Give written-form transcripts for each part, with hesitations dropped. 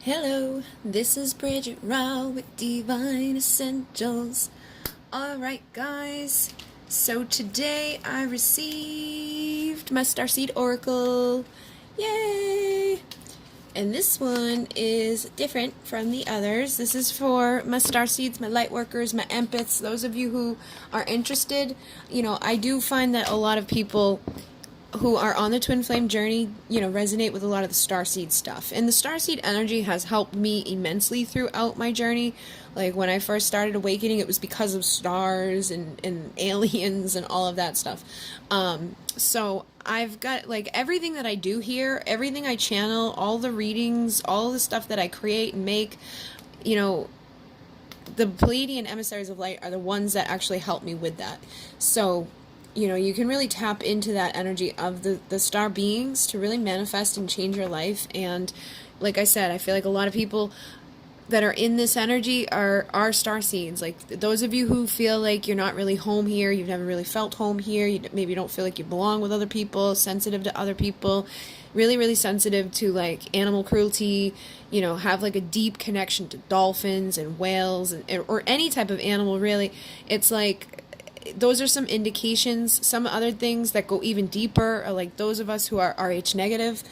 Hello, this is Bridget Rao with Divine Essentials. Alright guys, so today I received my Starseed Oracle. Yay! And this one is different from the others. This is for my Starseeds, my Lightworkers, my Empaths, those of you who are interested. You know, I do find that a lot of people who are on the twin flame journey, resonate with a lot of the starseed stuff. And the starseed energy has helped me immensely throughout my journey. Like when I first started awakening, it was because of stars and aliens and all of that stuff. So I've got like everything that I do here, everything I channel, all the readings, all the stuff that I create and make, the Pleiadian emissaries of light are the ones that actually help me with that. So you can really tap into that energy of the star beings to really manifest and change your life. And like I said, I feel like a lot of people that are in this energy are star seeds. Like those of you who feel like you're not really home here, you've never really felt home here, maybe you don't feel like you belong with other people, sensitive to other people, really, really sensitive to like animal cruelty, have like a deep connection to dolphins and whales or any type of animal really. It's like those are some indications. Some other things that go even deeper are like those of us who are Rh negative.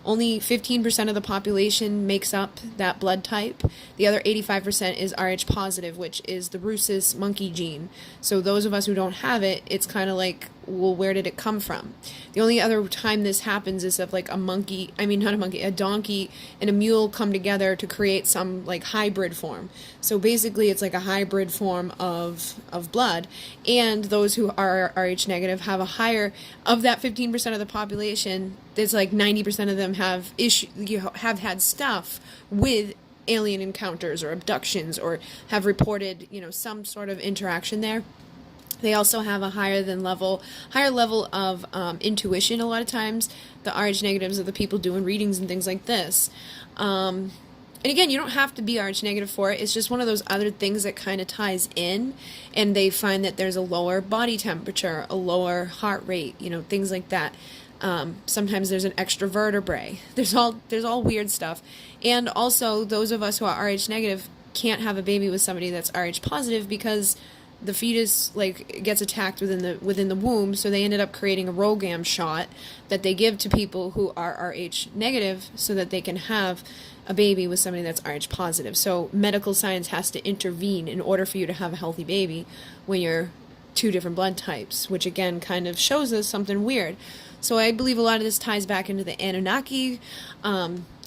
Only 15% of the population makes up that blood type. The other 85% is Rh positive, which is the rhesus monkey gene. So those of us who don't have it, it's kind of like, well, where did it come from? The only other time this happens is if like a donkey and a mule come together to create some like hybrid form. So basically it's like a hybrid form of blood. And those who are Rh negative have a higher, of that 15% of the population, there's like 90% of them have have had stuff with alien encounters or abductions or have reported, some sort of interaction there. They also have a higher level of intuition a lot of times. The Rh negatives are the people doing readings and things like this. And again, you don't have to be Rh negative for it. It's just one of those other things that kind of ties in, and they find that there's a lower body temperature, a lower heart rate, things like that. Sometimes there's an extra vertebrae. There's all weird stuff. And also, those of us who are Rh negative can't have a baby with somebody that's Rh positive because the fetus gets attacked within the womb, so they ended up creating a ROGAM shot that they give to people who are Rh negative so that they can have a baby with somebody that's Rh positive. So medical science has to intervene in order for you to have a healthy baby when you're two different blood types, which again kind of shows us something weird. So I believe a lot of this ties back into the Anunnaki.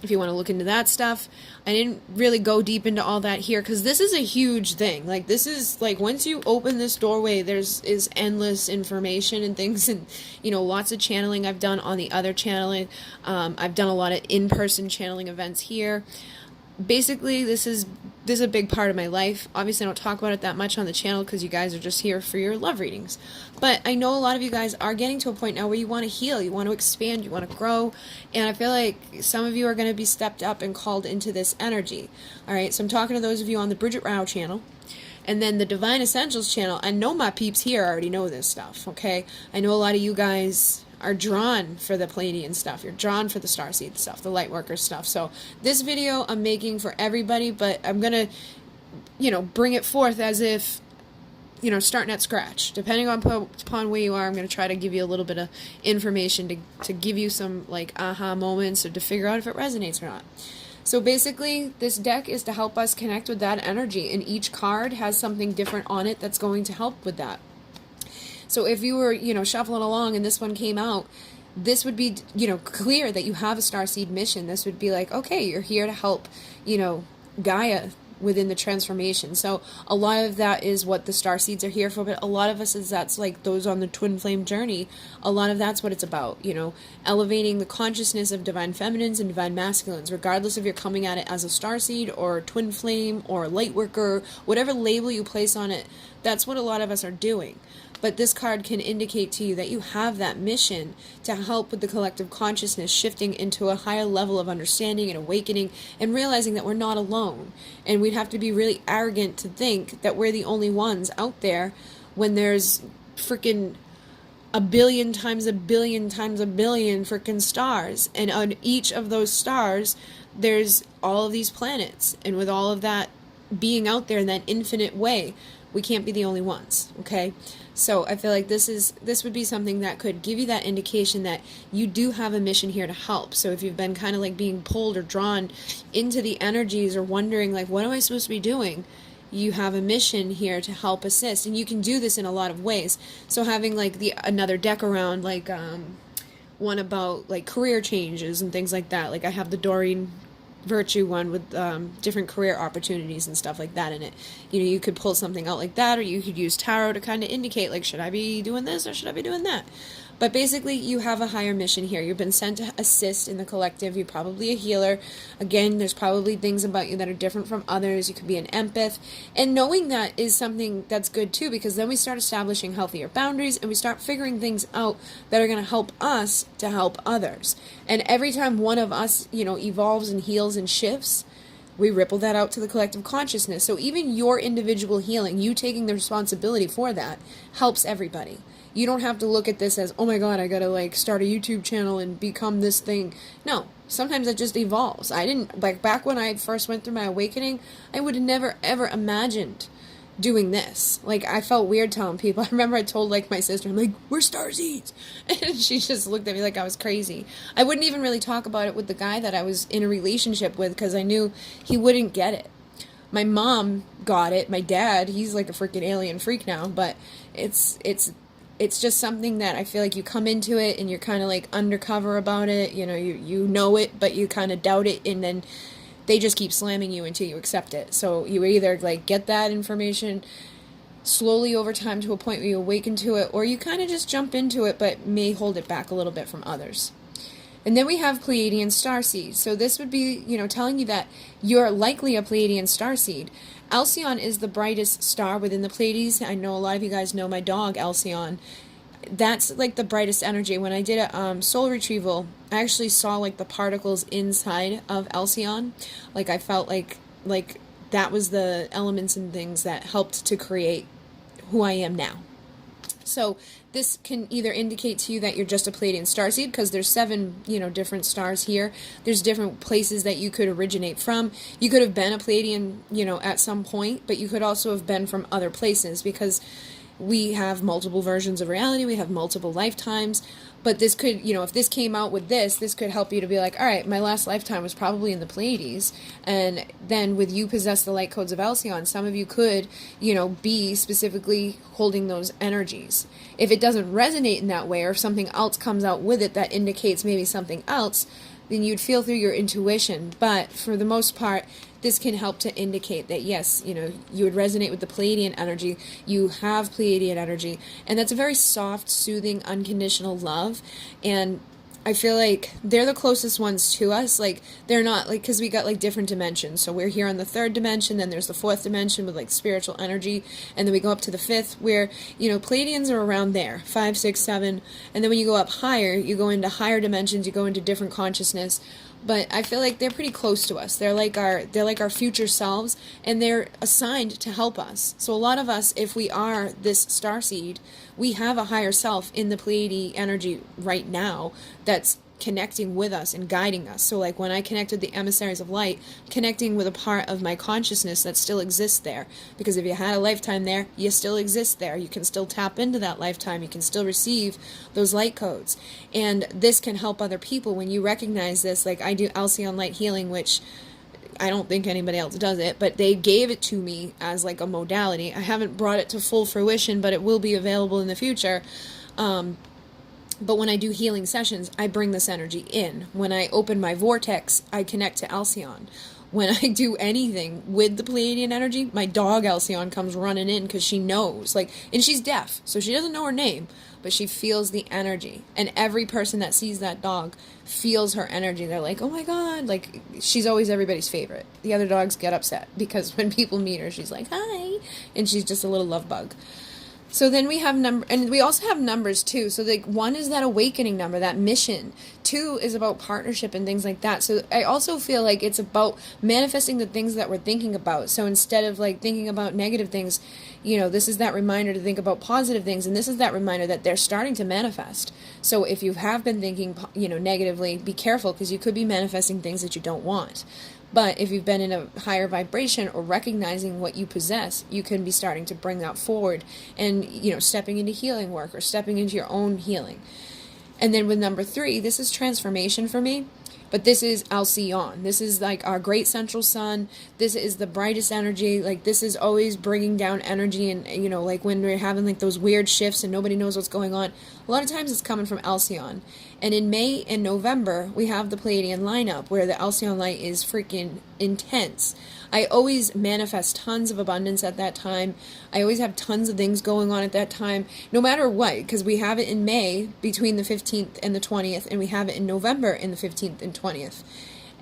If you want to look into that stuff, I didn't really go deep into all that here because this is a huge thing. Like this is like once you open this doorway, is endless information and things, and lots of channeling I've done on the other channeling. I've done a lot of in-person channeling events here. Basically, this is a big part of my life. Obviously, I don't talk about it that much on the channel because you guys are just here for your love readings. But I know a lot of you guys are getting to a point now where you want to heal, you want to expand, you want to grow, and I feel like some of you are going to be stepped up and called into this energy. All right, so I'm talking to those of you on the Bridget Rao channel. And then the Divine Essentials channel, I know my peeps here already know this stuff, okay? I know a lot of you guys are drawn for the Pleiadian stuff. You're drawn for the Starseed stuff, the Lightworker stuff. So this video I'm making for everybody, but I'm going to, bring it forth as if, starting at scratch. Depending upon where you are, I'm going to try to give you a little bit of information to give you some, aha moments or to figure out if it resonates or not. So basically, this deck is to help us connect with that energy, and each card has something different on it that's going to help with that. So if you were, shuffling along and this one came out, this would be, clear that you have a starseed mission. This would be like, okay, you're here to help, Gaia within the transformation. So a lot of that is what the starseeds are here for, but a lot of us that's like those on the twin flame journey. A lot of that's what it's about, elevating the consciousness of divine feminines and divine masculines, regardless if you're coming at it as a starseed or twin flame or light worker, whatever label you place on it. That's what a lot of us are doing. But this card can indicate to you that you have that mission to help with the collective consciousness shifting into a higher level of understanding and awakening and realizing that we're not alone. And we'd have to be really arrogant to think that we're the only ones out there when there's freaking a billion times a billion times a billion freaking stars. And on each of those stars, there's all of these planets. And with all of that being out there in that infinite way, we can't be the only ones, okay? So I feel like this would be something that could give you that indication that you do have a mission here to help. So if you've been kind of like being pulled or drawn into the energies or wondering like, what am I supposed to be doing? You have a mission here to help assist, and you can do this in a lot of ways. So having like another deck around, like one about like career changes and things like that. Like I have the Doreen Virtue one with different career opportunities and stuff like that in it. You know, you could pull something out like that, or you could use tarot to kind of indicate like, should I be doing this or should I be doing that? But basically, you have a higher mission here. You've been sent to assist in the collective. You're probably a healer. Again, there's probably things about you that are different from others. You could be an empath. And knowing that is something that's good too, because then we start establishing healthier boundaries and we start figuring things out that are going to help us to help others. And every time one of us, you know, evolves and heals and shifts, we ripple that out to the collective consciousness. So even your individual healing, you taking the responsibility for that, helps everybody. You don't have to look at this as, oh my god, I gotta like start a YouTube channel and become this thing. No, sometimes it just evolves. I didn't, like back when I first went through my awakening, I would have never ever imagined doing this. Like I felt weird telling people. I remember I told like my sister, I'm like, we're starseeds. And she just looked at me like I was crazy. I wouldn't even really talk about it with the guy that I was in a relationship with because I knew he wouldn't get it. My mom got it. My dad, he's like a freaking alien freak now, but it's just something that I feel like you come into it and you're kind of like undercover about it. You know, you know it, but you kind of doubt it, and then they just keep slamming you until you accept it. So you either like get that information slowly over time to a point where you awaken to it, or you kind of just jump into it but may hold it back a little bit from others. And then we have Pleiadian starseed. So this would be, you know, telling you that you're likely a Pleiadian starseed. ALCYONE is the brightest star within the Pleiades. I know a lot of you guys know my dog, ALCYONE. That's like the brightest energy. When I did a soul retrieval, I actually saw like the particles inside of ALCYONE. Like I felt like that was the elements and things that helped to create who I am now. So this can either indicate to you that you're just a Pleiadian starseed, because there's 7, you know, different stars here. There's different places that you could originate from. You could have been a Pleiadian, you know, at some point, but you could also have been from other places, because we have multiple versions of reality. We have multiple lifetimes. But this could, you know, if this came out with this could help you to be like, all right, my last lifetime was probably in the Pleiades. And then with you possess the light codes of ALCYONE, some of you could, you know, be specifically holding those energies. If it doesn't resonate in that way, or if something else comes out with it that indicates maybe something else, then you'd feel through your intuition. But for the most part, this can help to indicate that, yes, you know, you would resonate with the Pleiadian energy. You have Pleiadian energy. And that's a very soft, soothing, unconditional love. And I feel like they're the closest ones to us. Like, they're not, like, because we got, like, different dimensions. So we're here on the 3rd dimension, then there's the 4th dimension with, like, spiritual energy, and then we go up to the 5th, where, you know, Pleiadians are around there, 5, 6, 7, and then when you go up higher, you go into higher dimensions, you go into different consciousness. But I feel like they're pretty close to us. They're like our future selves, and they're assigned to help us. So a lot of us, if we are this starseed, we have a higher self in the Pleiadian energy right now that's connecting with us and guiding us. So like when I connect with the emissaries of light, connecting with a part of my consciousness that still exists there. Because if you had a lifetime there, you still exist there. You can still tap into that lifetime. You can still receive those light codes. And this can help other people when you recognize this. Like I do ALCYONE light healing, which I don't think anybody else does it, but they gave it to me as like a modality. I haven't brought it to full fruition, but it will be available in the future. But when I do healing sessions, I bring this energy in. When I open my vortex, I connect to ALCYONE. When I do anything with the Pleiadian energy, my dog ALCYONE comes running in because she knows. Like, and she's deaf, so she doesn't know her name, but she feels the energy. And every person that sees that dog feels her energy. They're like, oh my god. Like, she's always everybody's favorite. The other dogs get upset because when people meet her, she's like, hi. And she's just a little love bug. So then we have and we also have numbers too. So like 1 is that awakening number, that mission. 2 is about partnership and things like that. So I also feel like it's about manifesting the things that we're thinking about. So instead of like thinking about negative things, this is that reminder to think about positive things, and this is that reminder that they're starting to manifest. So if you have been thinking, negatively, be careful, because you could be manifesting things that you don't want. But if you've been in a higher vibration or recognizing what you possess, you can be starting to bring that forward and, stepping into healing work or stepping into your own healing. And then with number 3, this is transformation for me. But this is ALCYONE. This is like our great central sun. This is the brightest energy. Like, this is always bringing down energy. And, like when we're having like those weird shifts and nobody knows what's going on, a lot of times it's coming from ALCYONE. And in May and November, we have the Pleiadian lineup where the ALCYONE light is freaking intense. I always manifest tons of abundance at that time. I always have tons of things going on at that time, no matter what, because we have it in May between the 15th and the 20th, and we have it in November in the 15th and 20th.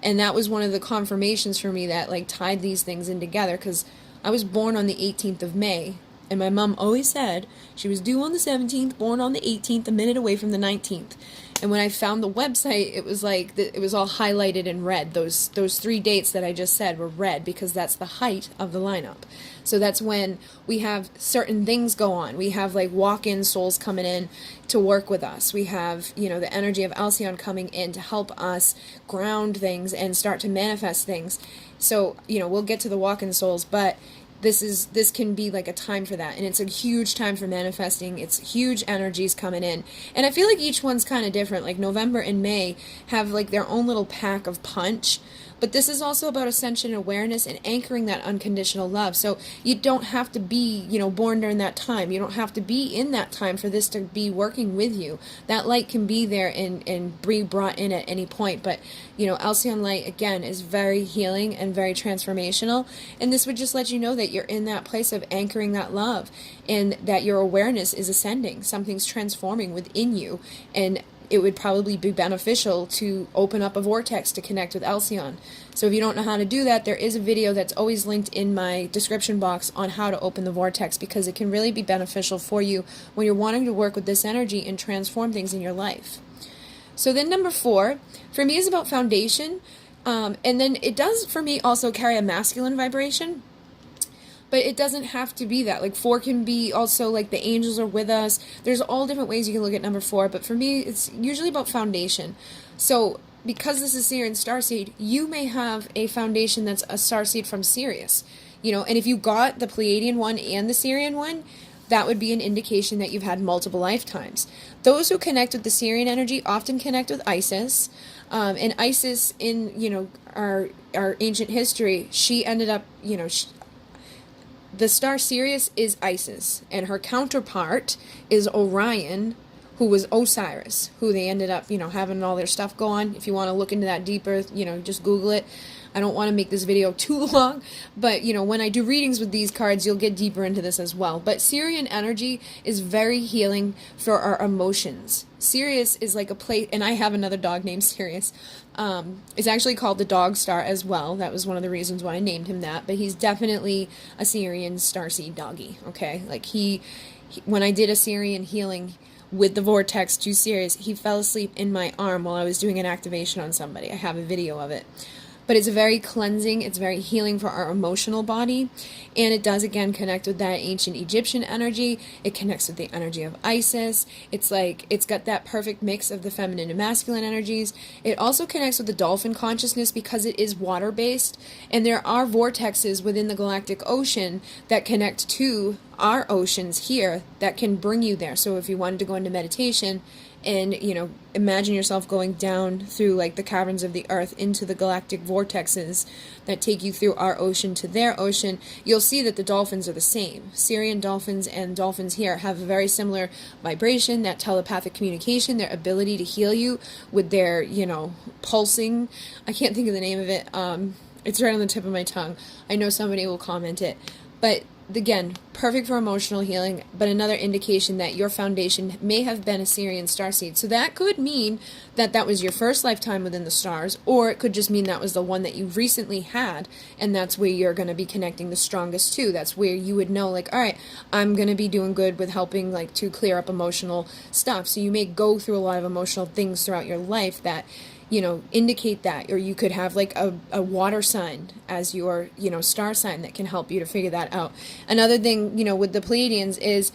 And that was one of the confirmations for me that like tied these things in together, because I was born on the 18th of May, and my mom always said she was due on the 17th, born on the 18th, a minute away from the 19th. And when I found the website, it was like, it was all highlighted in red. Those 3 dates that I just said were red, because that's the height of the lineup. So that's when we have certain things go on. We have like walk-in souls coming in to work with us. We have, the energy of ALCYONE coming in to help us ground things and start to manifest things. So, we'll get to the walk-in souls, but this can be like a time for that, and it's a huge time for manifesting. It's huge energies coming in, and I feel like each one's kind of different. Like November and May have like their own little pack of punch, but this is also about ascension awareness and anchoring that unconditional love. So you don't have to be, born during that time. You don't have to be in that time for this to be working with you. That light can be there and be brought in at any point. But, ALCYONE light, again, is very healing and very transformational. And this would just let you know that you're in that place of anchoring that love, and that your awareness is ascending. Something's transforming within you. And it would probably be beneficial to open up a vortex to connect with ALCYONE. So if you don't know how to do that, there is a video that's always linked in my description box on how to open the vortex, because it can really be beneficial for you when you're wanting to work with this energy and transform things in your life. So then number 4, for me, is about foundation. And then it does, for me, also carry a masculine vibration. But it doesn't have to be that. Like 4 can be also like the angels are with us. There's all different ways you can look at number 4. But for me, it's usually about foundation. So because this is Sirian Starseed, you may have a foundation that's a Starseed from Sirius. And if you got the Pleiadian one and the Sirian one, that would be an indication that you've had multiple lifetimes. Those who connect with the Sirian energy often connect with Isis. And Isis in, our ancient history, she ended up, the star Sirius is Isis, and her counterpart is Orion, who was Osiris, who they ended up, having all their stuff go on. If you want to look into that deeper, just Google it. I don't want to make this video too long, but, when I do readings with these cards, you'll get deeper into this as well. But Sirian energy is very healing for our emotions. Sirius is like a place, and I have another dog named Sirius. It's actually called the Dog Star as well. That was one of the reasons why I named him that, but he's definitely a Sirian starseed doggy, okay? Like when I did a Sirian healing with the Vortex to Sirius, he fell asleep in my arm while I was doing an activation on somebody. I have a video of it. But it's very cleansing, it's very healing for our emotional body, and it does again connect with that ancient Egyptian energy. It connects with the energy of Isis. It's like, it's got that perfect mix of the feminine and masculine energies. It also connects with the dolphin consciousness because it is water-based, and there are vortexes within the galactic ocean that connect to our oceans here that can bring you there. So if you wanted to go into meditation, and, imagine yourself going down through, like, the caverns of the earth into the galactic vortexes that take you through our ocean to their ocean, you'll see that the dolphins are the same. Sirian dolphins and dolphins here have a very similar vibration, that telepathic communication, their ability to heal you with their, pulsing. I can't think of the name of it. It's right on the tip of my tongue. I know somebody will comment it. But again, perfect for emotional healing, but another indication that your foundation may have been a Sirian starseed. So that could mean that that was your first lifetime within the stars, or it could just mean that was the one that you recently had, and that's where you're going to be connecting the strongest to. That's where you would know, like, all right, I'm going to be doing good with helping, like, to clear up emotional stuff. So you may go through a lot of emotional things throughout your life that, you know, indicate that. Or you could have like a water sign as your, you know, star sign that can help you to figure that out. Another thing, you know, with the Pleiadians is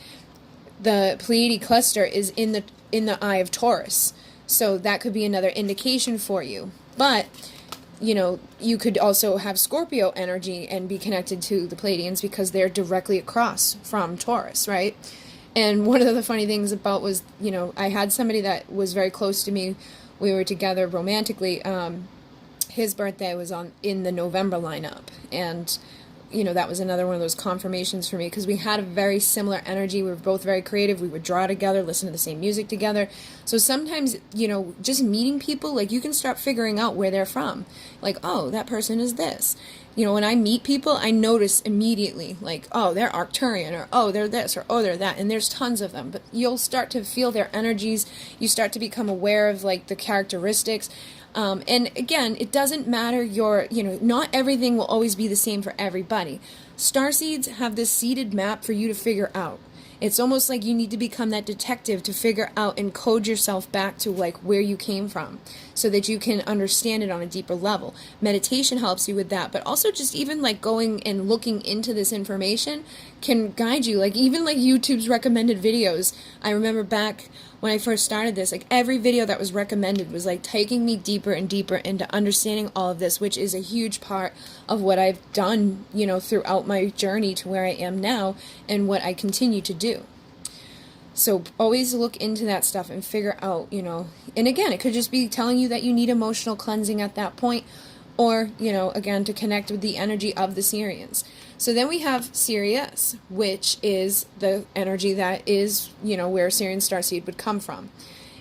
the Pleiade cluster is in the eye of Taurus. So that could be another indication for you. But, you know, you could also have Scorpio energy and be connected to the Pleiadians because they're directly across from Taurus, right? And one of the funny things about was, you know, I had somebody that was very close to me. We were together romantically. His birthday was in the November lineup, and you know, that was another one of those confirmations for me because we had a very similar energy. We were both very creative. We would draw together, listen to the same music together. So sometimes, you know, just meeting people, like, you can start figuring out where they're from. Like, oh, that person is this. You know, when I meet people, I notice immediately, like, oh, they're Arcturian, or oh, they're this, or oh, they're that, and there's tons of them. But you'll start to feel their energies. You start to become aware of, like, the characteristics. And again, it doesn't matter you know, not everything will always be the same for everybody. Starseeds have this seeded map for you to figure out. It's almost like you need to become that detective to figure out and code yourself back to like where you came from so that you can understand it on a deeper level. Meditation helps you with that, but also just even like going and looking into this information can guide you. Like even like YouTube's recommended videos. I remember back when I first started this, like every video that was recommended was like taking me deeper and deeper into understanding all of this, which is a huge part of what I've done, you know, throughout my journey to where I am now and what I continue to do. So always look into that stuff and figure out, you know, and again, it could just be telling you that you need emotional cleansing at that point, or, you know, again, to connect with the energy of the Sirians. So then we have Sirius, which is the energy that is, you know, where Sirian starseed would come from.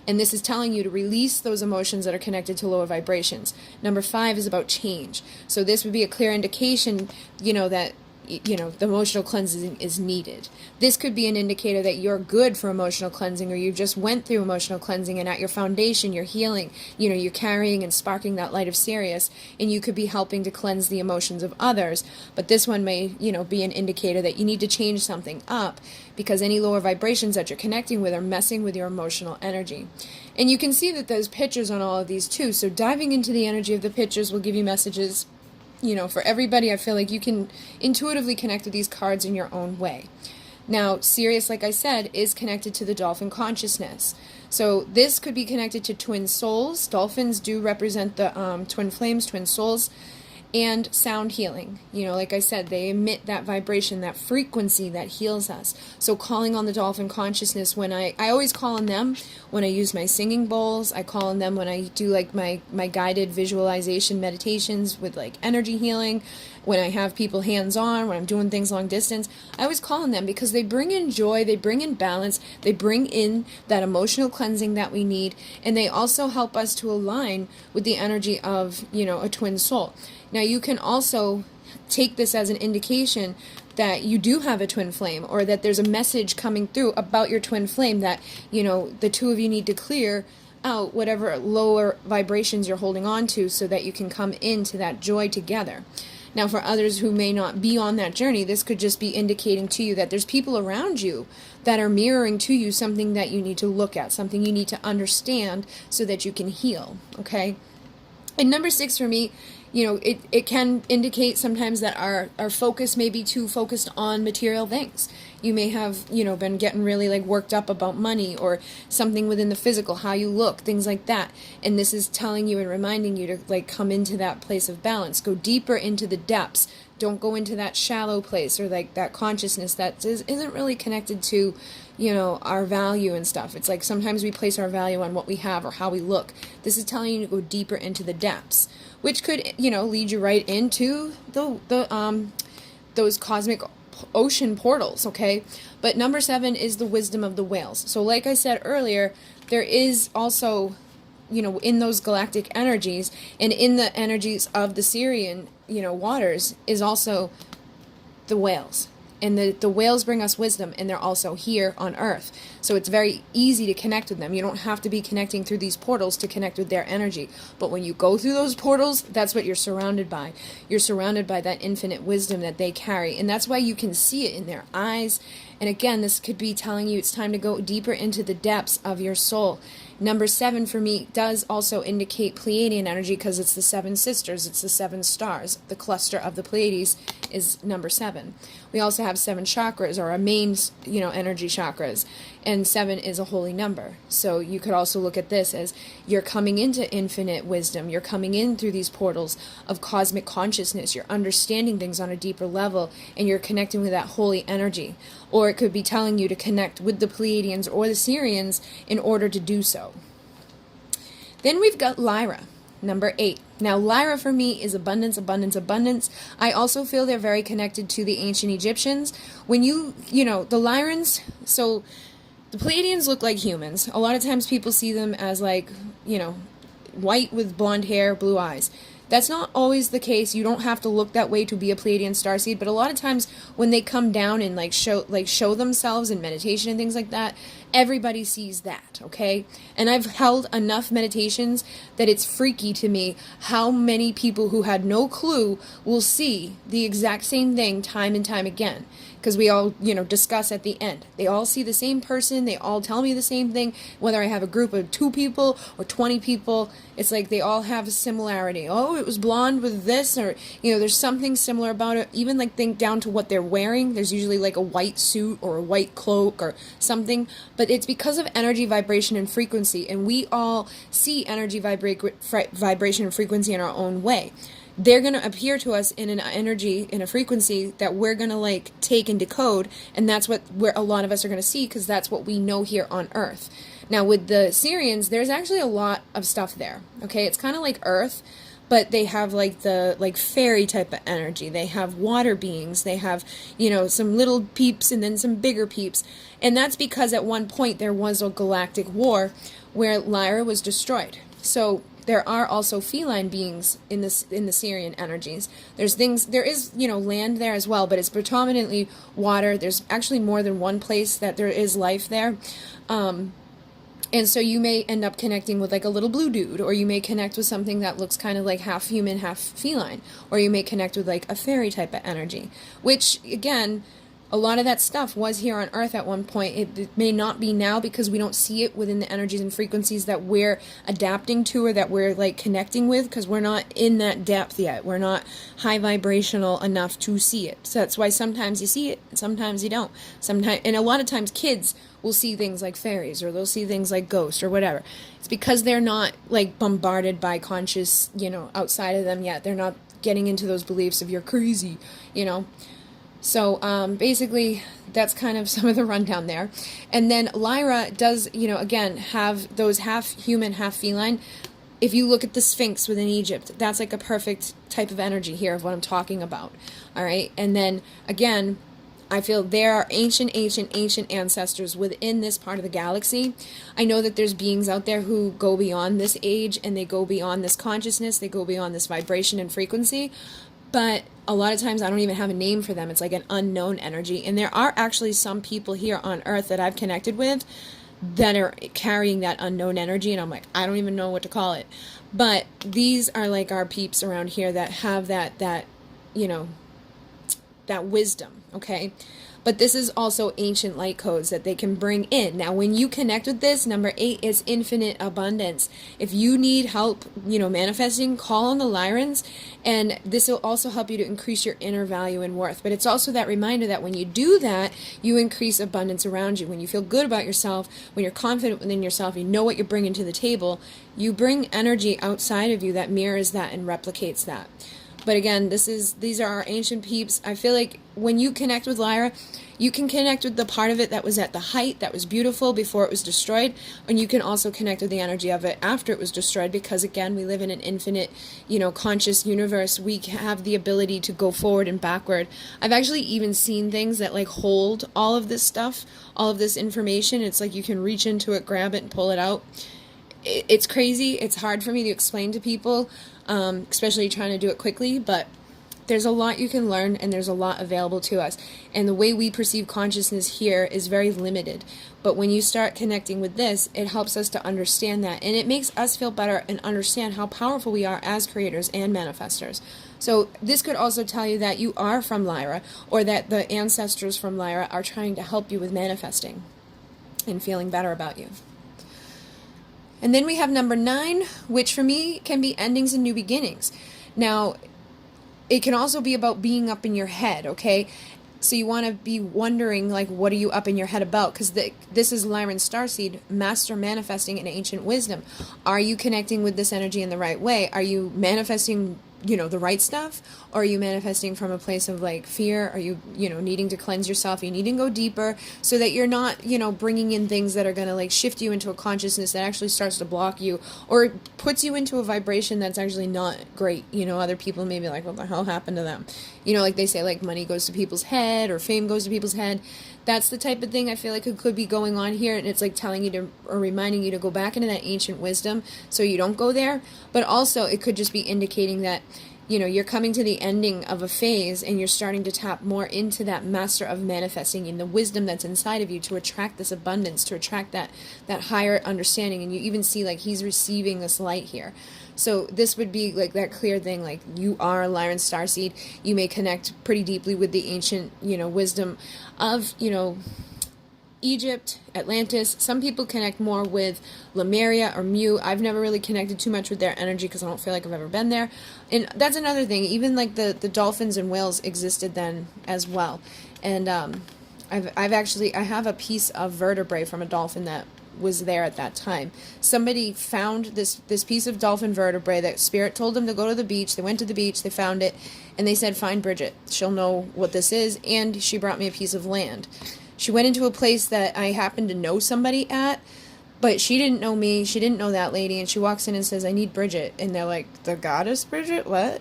And this is telling you to release those emotions that are connected to lower vibrations. Number 5 is about change. So this would be a clear indication, you know, that, you know, the emotional cleansing is needed. This could be an indicator that you're good for emotional cleansing, or you just went through emotional cleansing and at your foundation you're healing, you know, you're carrying and sparking that light of Sirius, and you could be helping to cleanse the emotions of others. But this one may, you know, be an indicator that you need to change something up because any lower vibrations that you're connecting with are messing with your emotional energy. And you can see that there's pictures on all of these too, so diving into the energy of the pictures will give you messages. You know, for everybody, I feel like you can intuitively connect with these cards in your own way. Now, Sirius, like I said, is connected to the dolphin consciousness. So this could be connected to twin souls. Dolphins do represent the twin flames, twin souls, and sound healing. You know, like I said, they emit that vibration, that frequency that heals us. So calling on the dolphin consciousness, when I always call on them when I use my singing bowls. I call on them when I do like my guided visualization meditations with like energy healing, when I have people hands-on, when I'm doing things long distance. I always call on them because they bring in joy, they bring in balance, they bring in that emotional cleansing that we need, and they also help us to align with the energy of, you know, a twin soul. Now, you can also take this as an indication that you do have a twin flame, or that there's a message coming through about your twin flame that, you know, the two of you need to clear out whatever lower vibrations you're holding on to so that you can come into that joy together. Now, for others who may not be on that journey, this could just be indicating to you that there's people around you that are mirroring to you something that you need to look at, something you need to understand so that you can heal, okay? And number 6 for me, you know, it can indicate sometimes that our focus may be too focused on material things. You may have, you know, been getting really like worked up about money or something within the physical, how you look, things like that. And this is telling you and reminding you to like come into that place of balance, go deeper into the depths. Don't go into that shallow place or like that consciousness that isn't really connected to, you know, our value and stuff. It's like sometimes we place our value on what we have or how we look. This is telling you to go deeper into the depths, which could, you know, lead you right into those cosmic ocean portals, okay? But number 7 is the wisdom of the whales. So like I said earlier, there is also, you know, in those galactic energies and in the energies of the Sirian, you know, waters is also the whales. And the whales bring us wisdom, and they're also here on Earth. So it's very easy to connect with them. You don't have to be connecting through these portals to connect with their energy. But when you go through those portals, that's what you're surrounded by. You're surrounded by that infinite wisdom that they carry. And that's why you can see it in their eyes. And again, this could be telling you it's time to go deeper into the depths of your soul. Number 7 for me does also indicate Pleiadian energy because it's the 7 sisters, it's the 7 stars. The cluster of the Pleiades is number 7. We also have 7 chakras, or our main, energy chakras, and 7 is a holy number. So you could also look at this as you're coming into infinite wisdom, you're coming in through these portals of cosmic consciousness, you're understanding things on a deeper level, and you're connecting with that holy energy. Or it could be telling you to connect with the Pleiadians or the Sirians in order to do so. Then we've got Lyra, number 8. Now, Lyra for me is abundance, abundance, abundance. I also feel they're very connected to the ancient Egyptians. When the Lyrans, so the Pleiadians look like humans. A lot of times people see them as white with blonde hair, blue eyes. That's not always the case. You don't have to look that way to be a Pleiadian starseed, but a lot of times when they come down and show themselves in meditation and things like that, everybody sees that, okay? And I've held enough meditations that it's freaky to me how many people who had no clue will see the exact same thing time and time again. Because we all, discuss at the end. They all see the same person. They all tell me the same thing. Whether I have a group of 2 people or 20 people, it's like they all have a similarity. Oh, it was blonde with this, or, there's something similar about it. Even think down to what they're wearing. There's usually like a white suit or a white cloak or something. But it's because of energy, vibration, and frequency. And we all see energy, vibration, and frequency in our own way. They're going to appear to us in an energy, in a frequency that we're going to take and decode, and that's where a lot of us are going to see, because that's what we know here on Earth. Now with the Sirians, there's actually a lot of stuff there, okay? It's kind of like Earth, but they have the fairy type of energy. They have water beings, they have, some little peeps and then some bigger peeps, and that's because at one point there was a galactic war where Lyra was destroyed. So there are also feline beings in the Sirian energies. There is land there as well, but it's predominantly water. There's actually more than one place that there is life there. And so you may end up connecting with a little blue dude, or you may connect with something that looks kind of like half human, half feline, or you may connect with a fairy type of energy, which again, a lot of that stuff was here on Earth at one point. It may not be now because we don't see it within the energies and frequencies that we're adapting to, or that we're connecting with, because we're not in that depth yet. We're not high vibrational enough to see it. So that's why sometimes you see it and sometimes you don't. And a lot of times kids will see things like fairies, or they'll see things like ghosts or whatever. It's because they're not bombarded by conscious, outside of them yet. They're not getting into those beliefs of you're crazy, So basically, that's kind of some of the rundown there. And then Lyra does, again, have those half human, half feline. If you look at the Sphinx within Egypt, that's a perfect type of energy here of what I'm talking about. All right. And then, again, I feel there are ancient ancestors within this part of the galaxy. I know that there's beings out there who go beyond this age, and they go beyond this consciousness. They go beyond this vibration and frequency. But a lot of times I don't even have a name for them. It's like an unknown energy. And there are actually some people here on Earth that I've connected with that are carrying that unknown energy. And I'm like, I don't even know what to call it. But these are our peeps around here that have that wisdom, okay? But this is also ancient light codes that they can bring in. Now, when you connect with this, number 8 is infinite abundance. If you need help, manifesting, call on the Lyrans, and this will also help you to increase your inner value and worth. But it's also that reminder that when you do that, you increase abundance around you. When you feel good about yourself, when you're confident within yourself, you know what you're bringing to the table, you bring energy outside of you that mirrors that and replicates that. But again, these are our ancient peeps. I feel like when you connect with Lyra, you can connect with the part of it that was at the height, that was beautiful before it was destroyed, and you can also connect with the energy of it after it was destroyed, because again, we live in an infinite, conscious universe. We have the ability to go forward and backward. I've actually even seen things that hold all of this stuff, all of this information. It's like you can reach into it, grab it, and pull it out. It's crazy. It's hard for me to explain to people, especially trying to do it quickly, but there's a lot you can learn, and there's a lot available to us. And the way we perceive consciousness here is very limited. But when you start connecting with this, it helps us to understand that. And it makes us feel better and understand how powerful we are as creators and manifestors. So this could also tell you that you are from Lyra, or that the ancestors from Lyra are trying to help you with manifesting and feeling better about you. And then we have number 9, which for me can be endings and new beginnings. Now, it can also be about being up in your head, okay? So you want to be wondering, like, what are you up in your head about? Because this is Lyran Starseed, Master Manifesting in Ancient Wisdom. Are you connecting with this energy in the right way? Are you manifesting, the right stuff? Or are you manifesting from a place of, like, fear? Are you, needing to cleanse yourself? You need to go deeper so that you're not, bringing in things that are going to, like, shift you into a consciousness that actually starts to block you or puts you into a vibration that's actually not great. Other people may be like, what the hell happened to them? Like they say, like, money goes to people's head or fame goes to people's head. That's the type of thing I feel like it could be going on here, and it's like telling you to, or reminding you to go back into that ancient wisdom so you don't go there. But also it could just be indicating that, you're coming to the ending of a phase and you're starting to tap more into that master of manifesting and the wisdom that's inside of you to attract this abundance, to attract that higher understanding. And you even see, like, he's receiving this light here. So this would be like that clear thing, like, you are a Lyran Starseed. You may connect pretty deeply with the ancient, wisdom of, Egypt, Atlantis. Some people connect more with Lemuria or Mu. I've never really connected too much with their energy because I don't feel like I've ever been there. And that's another thing. Even like the dolphins and whales existed then as well. And I have a piece of vertebrae from a dolphin that was there at that time. Somebody found this piece of dolphin vertebrae that Spirit told them to go to the beach. They went to the beach, they found it, and they said, find Bridget. She'll know what this is. And she brought me a piece of land. She went into a place that I happened to know somebody at, but she didn't know me. She didn't know that lady. And she walks in and says, I need Bridget. And they're like, the goddess Bridget? What?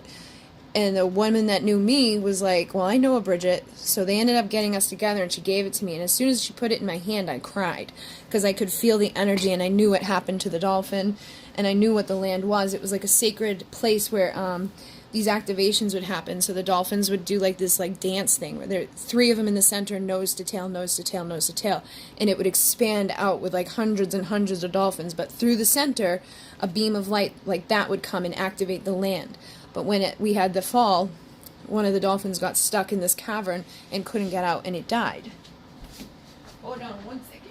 And the woman that knew me was like, well, I know a Bridget. So they ended up getting us together, and she gave it to me. And as soon as she put it in my hand, I cried because I could feel the energy, and I knew what happened to the dolphin, and I knew what the land was. It was like a sacred place where these activations would happen. So the dolphins would do like this like dance thing where there are 3 of them in the center, nose to tail, nose to tail, nose to tail, and it would expand out with like hundreds and hundreds of dolphins. But through the center, a beam of light like that would come and activate the land. But when we had the fall, one of the dolphins got stuck in this cavern and couldn't get out, and it died. Hold on one second.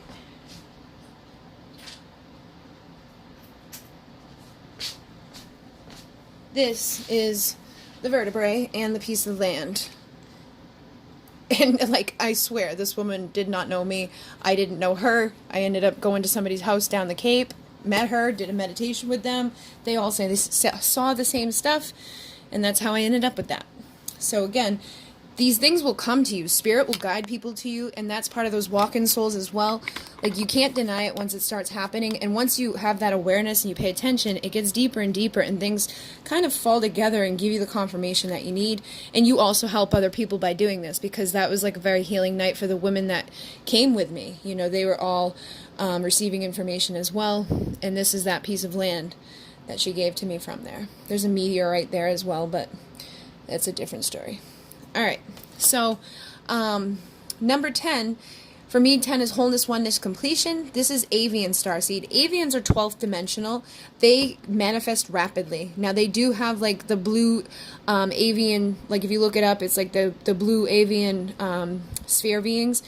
This is the vertebrae and the piece of land. And, like, I swear, this woman did not know me. I didn't know her. I ended up going to somebody's house down the Cape, met her, did a meditation with them. They all say they saw the same stuff, and that's how I ended up with that. So, again, these things will come to you. Spirit will guide people to you, and that's part of those walk-in souls as well. Like, you can't deny it once it starts happening, and once you have that awareness and you pay attention, it gets deeper and deeper, and things kind of fall together and give you the confirmation that you need. And you also help other people by doing this, because that was like a very healing night for the women that came with me. They were all receiving information as well, and this is that piece of land that she gave to me from there. There's a meteorite there as well, but that's a different story. All right, so number 10, for me, 10 is wholeness, oneness, completion. This is avian starseed. Avians are 12th dimensional. They manifest rapidly. Now, they do have, like, the blue avian, like, if you look it up, it's like the blue avian sphere beings.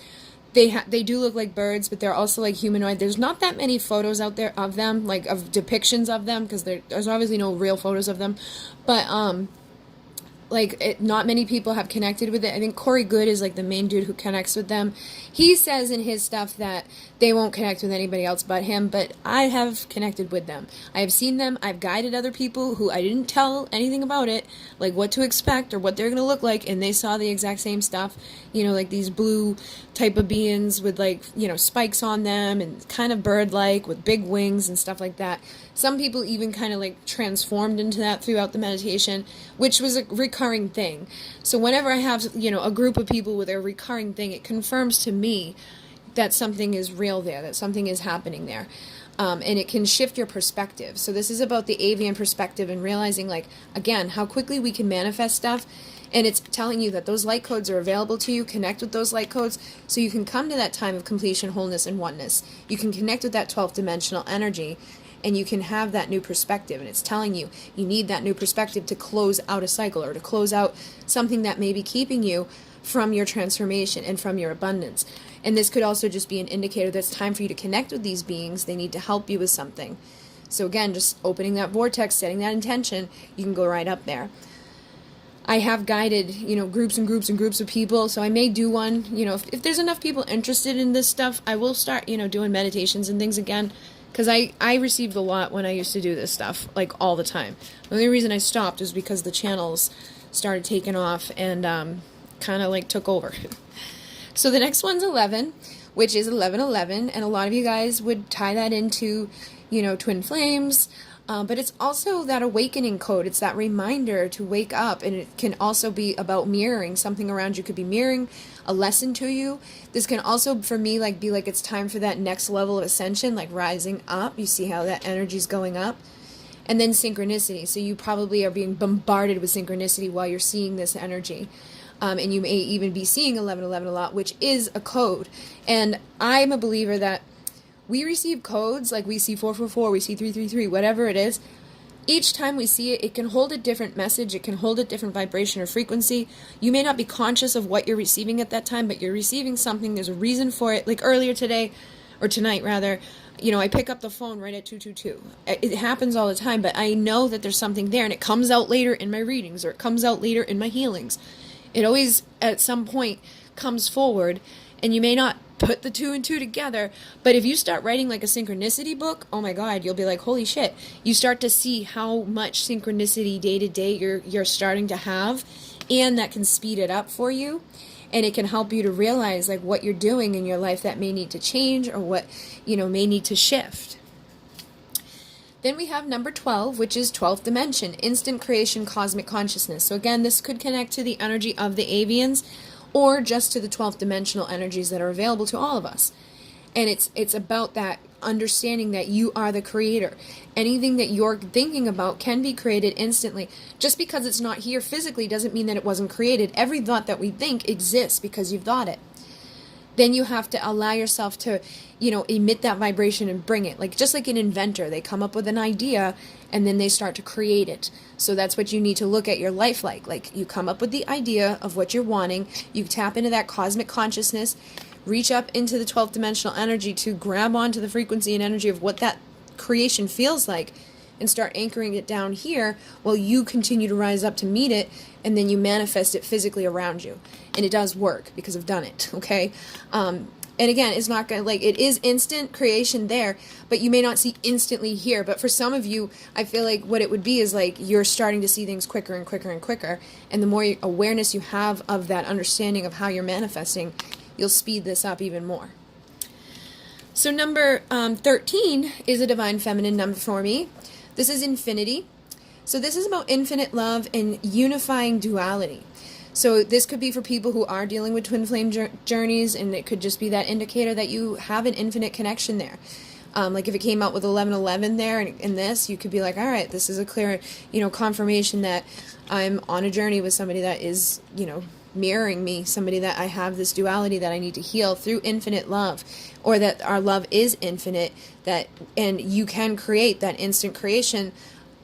They do look like birds, but they're also like humanoid. There's not that many photos out there of them, like of depictions of them, because there's obviously no real photos of them. But not many people have connected with it. I think Corey Good is like the main dude who connects with them. He says in his stuff that they won't connect with anybody else but him, but I have connected with them. I have seen them. I've guided other people who I didn't tell anything about it, like what to expect or what they're going to look like, and they saw the exact same stuff, like these blue type of beings with like, spikes on them and kind of bird-like with big wings and stuff like that. Some people even kind of like transformed into that throughout the meditation, which was a recurring thing. So whenever I have, a group of people with a recurring thing, it confirms to me that something is real there, that something is happening there. And it can shift your perspective. So this is about the avian perspective and realizing, like, again, how quickly we can manifest stuff. And it's telling you that those light codes are available to you. Connect with those light codes so you can come to that time of completion, wholeness, and oneness. You can connect with that 12th dimensional energy, and you can have that new perspective. And it's telling you you need that new perspective to close out a cycle, or to close out something that may be keeping you from your transformation and from your abundance. And this could also just be an indicator that it's time for you to connect with these beings. They need to help you with something. So again, just opening that vortex, setting that intention, you can go right up there. I have guided, groups and groups and groups of people, so I may do one, if there's enough people interested in this stuff, I will start, doing meditations and things again, because I received a lot when I used to do this stuff, like all the time. The only reason I stopped is because the channels started taking off and kind of like took over. So the next one's 11, which is 1111, and a lot of you guys would tie that into, twin flames, but it's also that awakening code. It's that reminder to wake up, and it can also be about mirroring. Something around you could be mirroring a lesson to you. This can also, for me, be like it's time for that next level of ascension, like rising up. You see how that energy's going up. And then synchronicity. So you probably are being bombarded with synchronicity while you're seeing this energy. And you may even be seeing 1111 a lot, which is a code. And I'm a believer that we receive codes, like we see 444, we see 333, whatever it is. Each time we see it, it can hold a different message, it can hold a different vibration or frequency. You may not be conscious of what you're receiving at that time, but you're receiving something, there's a reason for it. Like earlier today, or tonight rather, I pick up the phone right at 222. It happens all the time, but I know that there's something there, and it comes out later in my readings, or it comes out later in my healings. It always, at some point, comes forward, and you may not put the 2 and 2 together, but if you start writing like a synchronicity book, oh my God, you'll be like, holy shit. You start to see how much synchronicity day to day you're starting to have, and that can speed it up for you, and it can help you to realize like what you're doing in your life that may need to change, or what, may need to shift. Then we have number 12, which is 12th dimension, instant creation, cosmic consciousness. So again, this could connect to the energy of the avians, or just to the 12th dimensional energies that are available to all of us. And it's about that understanding that you are the creator. Anything that you're thinking about can be created instantly. Just because it's not here physically doesn't mean that it wasn't created. Every thought that we think exists because you've thought it. Then you have to allow yourself to, emit that vibration and bring it. Just like an inventor, they come up with an idea and then they start to create it. So that's what you need to look at your life like. Like you come up with the idea of what you're wanting, you tap into that cosmic consciousness, reach up into the 12th dimensional energy to grab onto the frequency and energy of what that creation feels like, and start anchoring it down here while you continue to rise up to meet it, and then you manifest it physically around you. And it does work because I've done it, okay? And again, it's not going to, it is instant creation there, but you may not see instantly here. But for some of you, I feel like what it would be is you're starting to see things quicker and quicker and quicker. And the more awareness you have of that understanding of how you're manifesting, you'll speed this up even more. So number 13 is a divine feminine number for me. This is infinity. So this is about infinite love and unifying duality. So this could be for people who are dealing with twin flame journeys, and it could just be that indicator that you have an infinite connection there. Like if it came out with 1111 there and in this, you could be like, all right, this is a clear, confirmation that I'm on a journey with somebody that is, mirroring me, somebody that I have this duality that I need to heal through infinite love, or that our love is infinite, and you can create that instant creation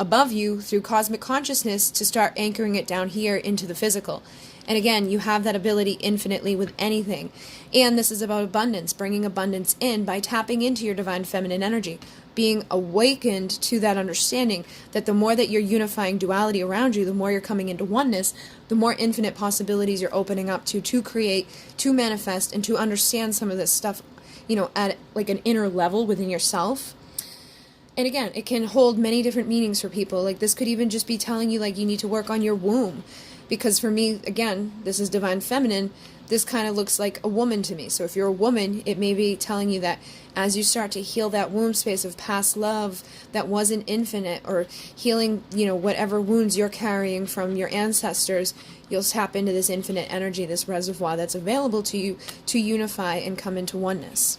above you through cosmic consciousness to start anchoring it down here into the physical. And again, you have that ability infinitely with anything. And this is about abundance, bringing abundance in by tapping into your divine feminine energy, being awakened to that understanding that the more that you're unifying duality around you, the more you're coming into oneness, the more infinite possibilities you're opening up to create, to manifest, and to understand some of this stuff, at an inner level within yourself. And again, it can hold many different meanings for people. This could even just be telling you you need to work on your womb. Because for me, again, this is divine feminine, this kind of looks like a woman to me. So if you're a woman, it may be telling you that as you start to heal that womb space of past love that wasn't infinite, or healing, whatever wounds you're carrying from your ancestors, you'll tap into this infinite energy, this reservoir that's available to you to unify and come into oneness.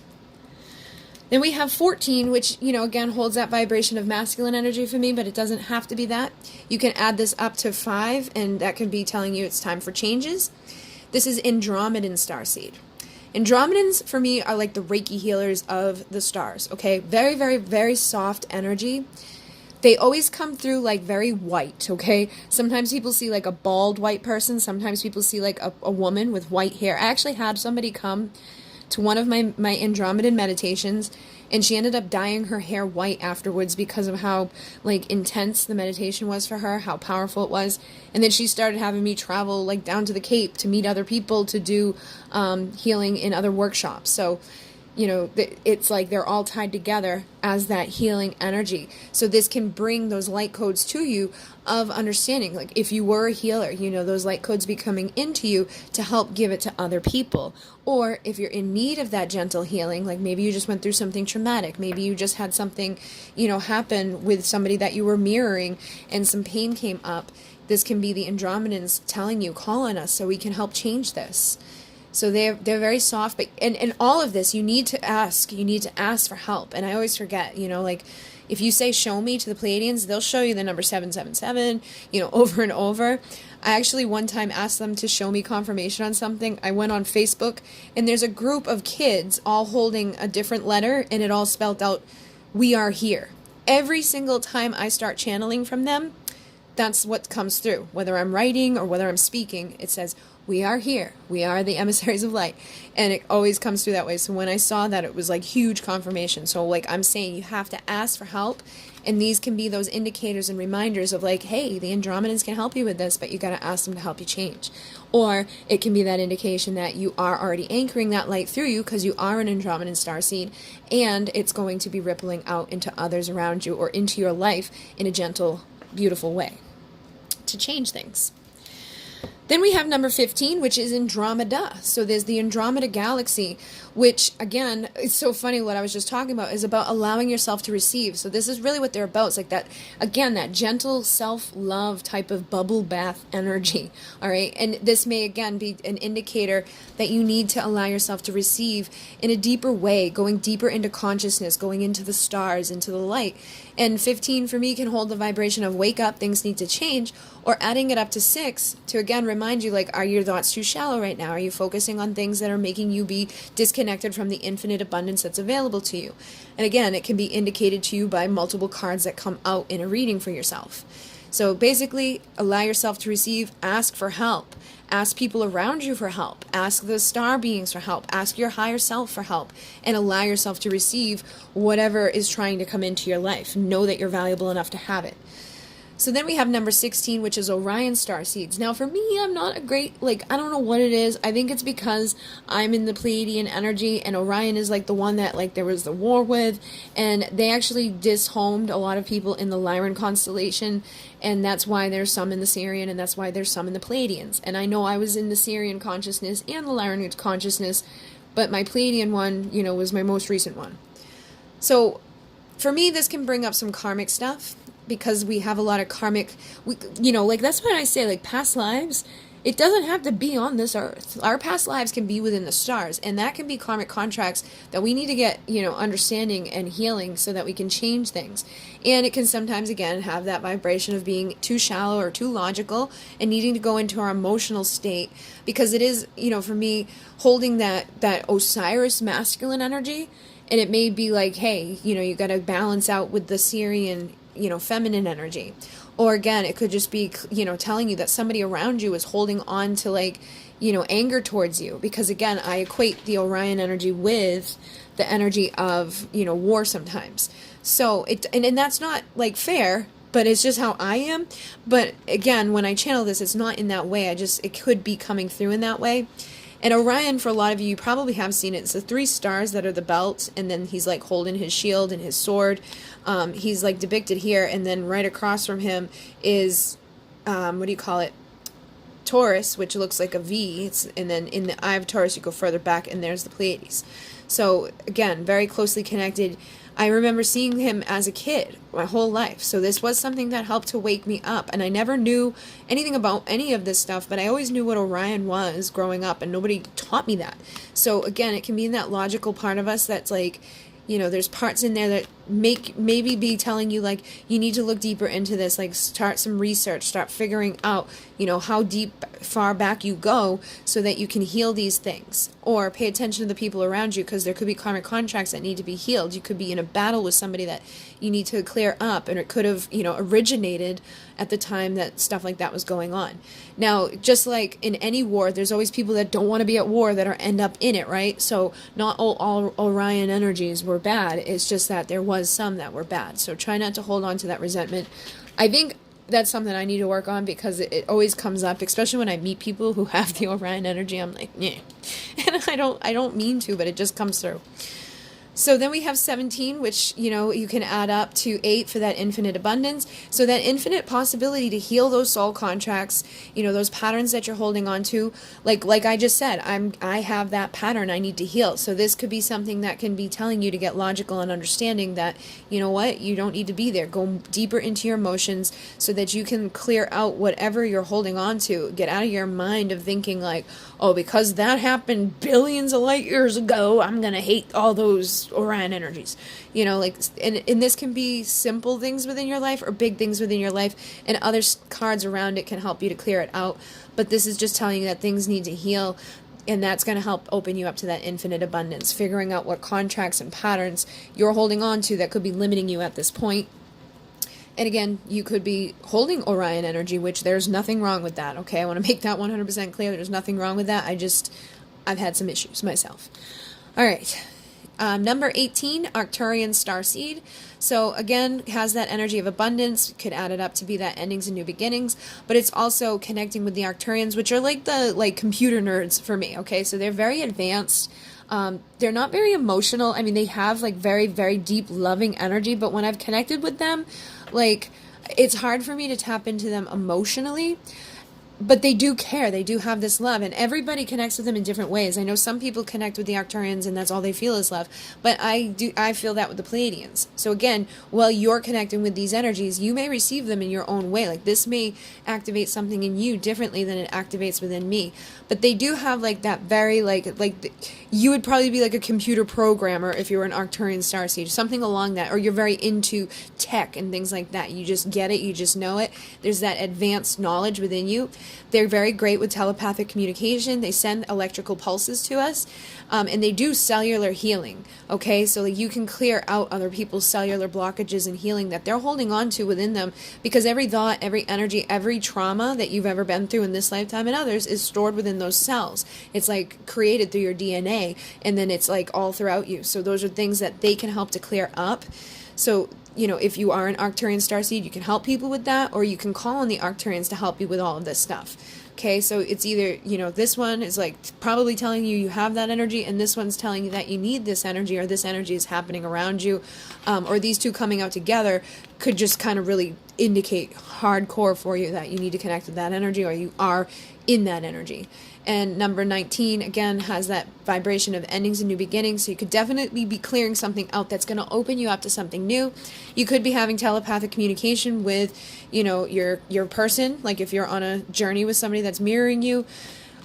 Then we have 14, which, again, holds that vibration of masculine energy for me, but it doesn't have to be that. You can add this up to 5, and that could be telling you it's time for changes. This is Andromedan starseed. Andromedans, for me, are like the Reiki healers of the stars, okay? Very, very, very soft energy. They always come through like very white, okay? Sometimes people see like a bald white person. Sometimes people see like a woman with white hair. I actually had somebody come to one of my Andromedan meditations, and she ended up dyeing her hair white afterwards because of how like intense the meditation was for her, how powerful it was. And then she started having me travel like down to the Cape to meet other people to do healing in other workshops. So it's like they're all tied together as that healing energy. So this can bring those light codes to you of understanding. Like if you were a healer, those light codes be coming into you to help give it to other people. Or if you're in need of that gentle healing, like maybe you just went through something traumatic. Maybe you just had something, happen with somebody that you were mirroring and some pain came up. This can be the Andromedans telling you, call on us so we can help change this. So they're very soft, but and all of this, you need to ask for help. And I always forget, like if you say show me to the Pleiadians, they'll show you the number 777, over and over. I actually one time asked them to show me confirmation on something. I went on Facebook, and there's a group of kids all holding a different letter, and it all spelled out, we are here. Every single time I start channeling from them, that's what comes through. Whether I'm writing or whether I'm speaking, it says, we are here. We are the emissaries of light. And it always comes through that way. So when I saw that, it was like huge confirmation. So like I'm saying, you have to ask for help. And these can be those indicators and reminders of like, hey, the Andromedans can help you with this, but you got to ask them to help you change. Or it can be that indication that you are already anchoring that light through you because you are an Andromedan starseed, and it's going to be rippling out into others around you or into your life in a gentle, beautiful way to change things. Then we have number 15, which is Andromeda. So there's the Andromeda galaxy, which, again, it's so funny what I was just talking about, is about allowing yourself to receive. So this is really what they're about. It's like that, again, that gentle self-love type of bubble bath energy, all right? And this may, again, be an indicator that you need to allow yourself to receive in a deeper way, going deeper into consciousness, going into the stars, into the light. And 15 for me can hold the vibration of wake up, things need to change, or adding it up to 6 to, again, remind you, like, are your thoughts too shallow right now? Are you focusing on things that are making you be disconnected from the infinite abundance that's available to you? And again, it can be indicated to you by multiple cards that come out in a reading for yourself. So basically, allow yourself to receive, ask for help. Ask people around you for help. Ask the star beings for help. Ask your higher self for help. And allow yourself to receive whatever is trying to come into your life. Know that you're valuable enough to have it. So then we have number 16, which is Orion starseeds. Now for me, I'm not a great, I don't know what it is. I think it's because I'm in the Pleiadian energy, and Orion is like the one that there was the war with, and they actually dishomed a lot of people in the Lyran constellation, and that's why there's some in the Sirian, and that's why there's some in the Pleiadians. And I know I was in the Sirian consciousness and the Lyran consciousness, but my Pleiadian one, was my most recent one. So for me, this can bring up some karmic stuff, because we have a lot of karmic, that's what I say, past lives, it doesn't have to be on this earth. Our past lives can be within the stars, and that can be karmic contracts that we need to get, understanding and healing so that we can change things. And it can sometimes, again, have that vibration of being too shallow or too logical and needing to go into our emotional state, because it is, for me, holding that Osiris masculine energy, and it may be like, hey, you got to balance out with the Sirian, feminine energy. Or again, it could just be, telling you that somebody around you is holding on to anger towards you. Because again, I equate the Orion energy with the energy of, war sometimes. So and that's not fair, but it's just how I am. But again, when I channel this, it's not in that way. It could be coming through in that way. And Orion, for a lot of you probably have seen it. It's the 3 stars that are the belt, and then he's holding his shield and his sword. He's depicted here, and then right across from him is, Taurus, which looks like a V. And then in the eye of Taurus, you go further back, and there's the Pleiades. So again, very closely connected. I remember seeing him as a kid my whole life. So this was something that helped to wake me up. And I never knew anything about any of this stuff, but I always knew what Orion was growing up, and nobody taught me that. So again, it can be in that logical part of us that's there's parts in there that maybe be telling you, like, you need to look deeper into this, like, start some research, start figuring out, how far back you go so that you can heal these things. Or pay attention to the people around you, because there could be karmic contracts that need to be healed. You could be in a battle with somebody that you need to clear up, and it could have, originated at the time that stuff like that was going on. Now, just like in any war, there's always people that don't want to be at war that end up in it, right? So not all Orion energies were bad. It's just that there was some that were bad. So try not to hold on to that resentment. I think that's something I need to work on, because it always comes up, especially when I meet people who have the Orion energy. I'm like, yeah. And I don't mean to, but it just comes through. So then we have 17, which, you can add up to 8 for that infinite abundance. So that infinite possibility to heal those soul contracts, those patterns that you're holding on to. Like I just said, I have that pattern I need to heal. So this could be something that can be telling you to get logical and understanding that, you know what, you don't need to be there. Go deeper into your emotions so that you can clear out whatever you're holding on to. Get out of your mind of thinking like, oh, because that happened billions of light years ago, I'm going to hate all those Orion energies. And this can be simple things within your life or big things within your life, and other cards around it can help you to clear it out. But this is just telling you that things need to heal, and that's going to help open you up to that infinite abundance, figuring out what contracts and patterns you're holding on to that could be limiting you at this point. And again, you could be holding Orion energy, which there's nothing wrong with that, okay? I want to make that 100% clear. There's nothing wrong with that. I've had some issues myself. All right. Number 18, Arcturian Starseed. So again, has that energy of abundance. Could add it up to be that endings and new beginnings. But it's also connecting with the Arcturians, which are like the computer nerds for me, okay? So they're very advanced. They're not very emotional. I mean, they have like very, very deep loving energy, but when I've connected with them, like, it's hard for me to tap into them emotionally. But they do care. They do have this love, and everybody connects with them in different ways. I know some people connect with the Arcturians, and that's all they feel is love. But I feel that with the Pleiadians. So again, while you're connecting with these energies, you may receive them in your own way. Like, this may activate something in you differently than it activates within me. But they do have like that very you would probably be like a computer programmer if you were an Arcturian starseed, something along that, or you're very into tech and things like that. You just get it. You just know it. There's that advanced knowledge within you. They're very great with telepathic communication. They send electrical pulses to us, and they do cellular healing, okay? So you can clear out other people's cellular blockages and healing that they're holding on to within them, because every thought, every energy, every trauma that you've ever been through in this lifetime and others is stored within those cells. It's like created through your DNA, and then it's like all throughout you. So those are things that they can help to clear up. So, if you are an Arcturian starseed, you can help people with that, or you can call on the Arcturians to help you with all of this stuff. Okay, so it's either, this one is like probably telling you have that energy, and this one's telling you that you need this energy, or this energy is happening around you, or these two coming out together could just kind of really indicate hardcore for you that you need to connect with that energy, or you are in that energy. And number 19, again, has that vibration of endings and new beginnings. So you could definitely be clearing something out that's going to open you up to something new. You could be having telepathic communication with, your person. Like if you're on a journey with somebody that's mirroring you.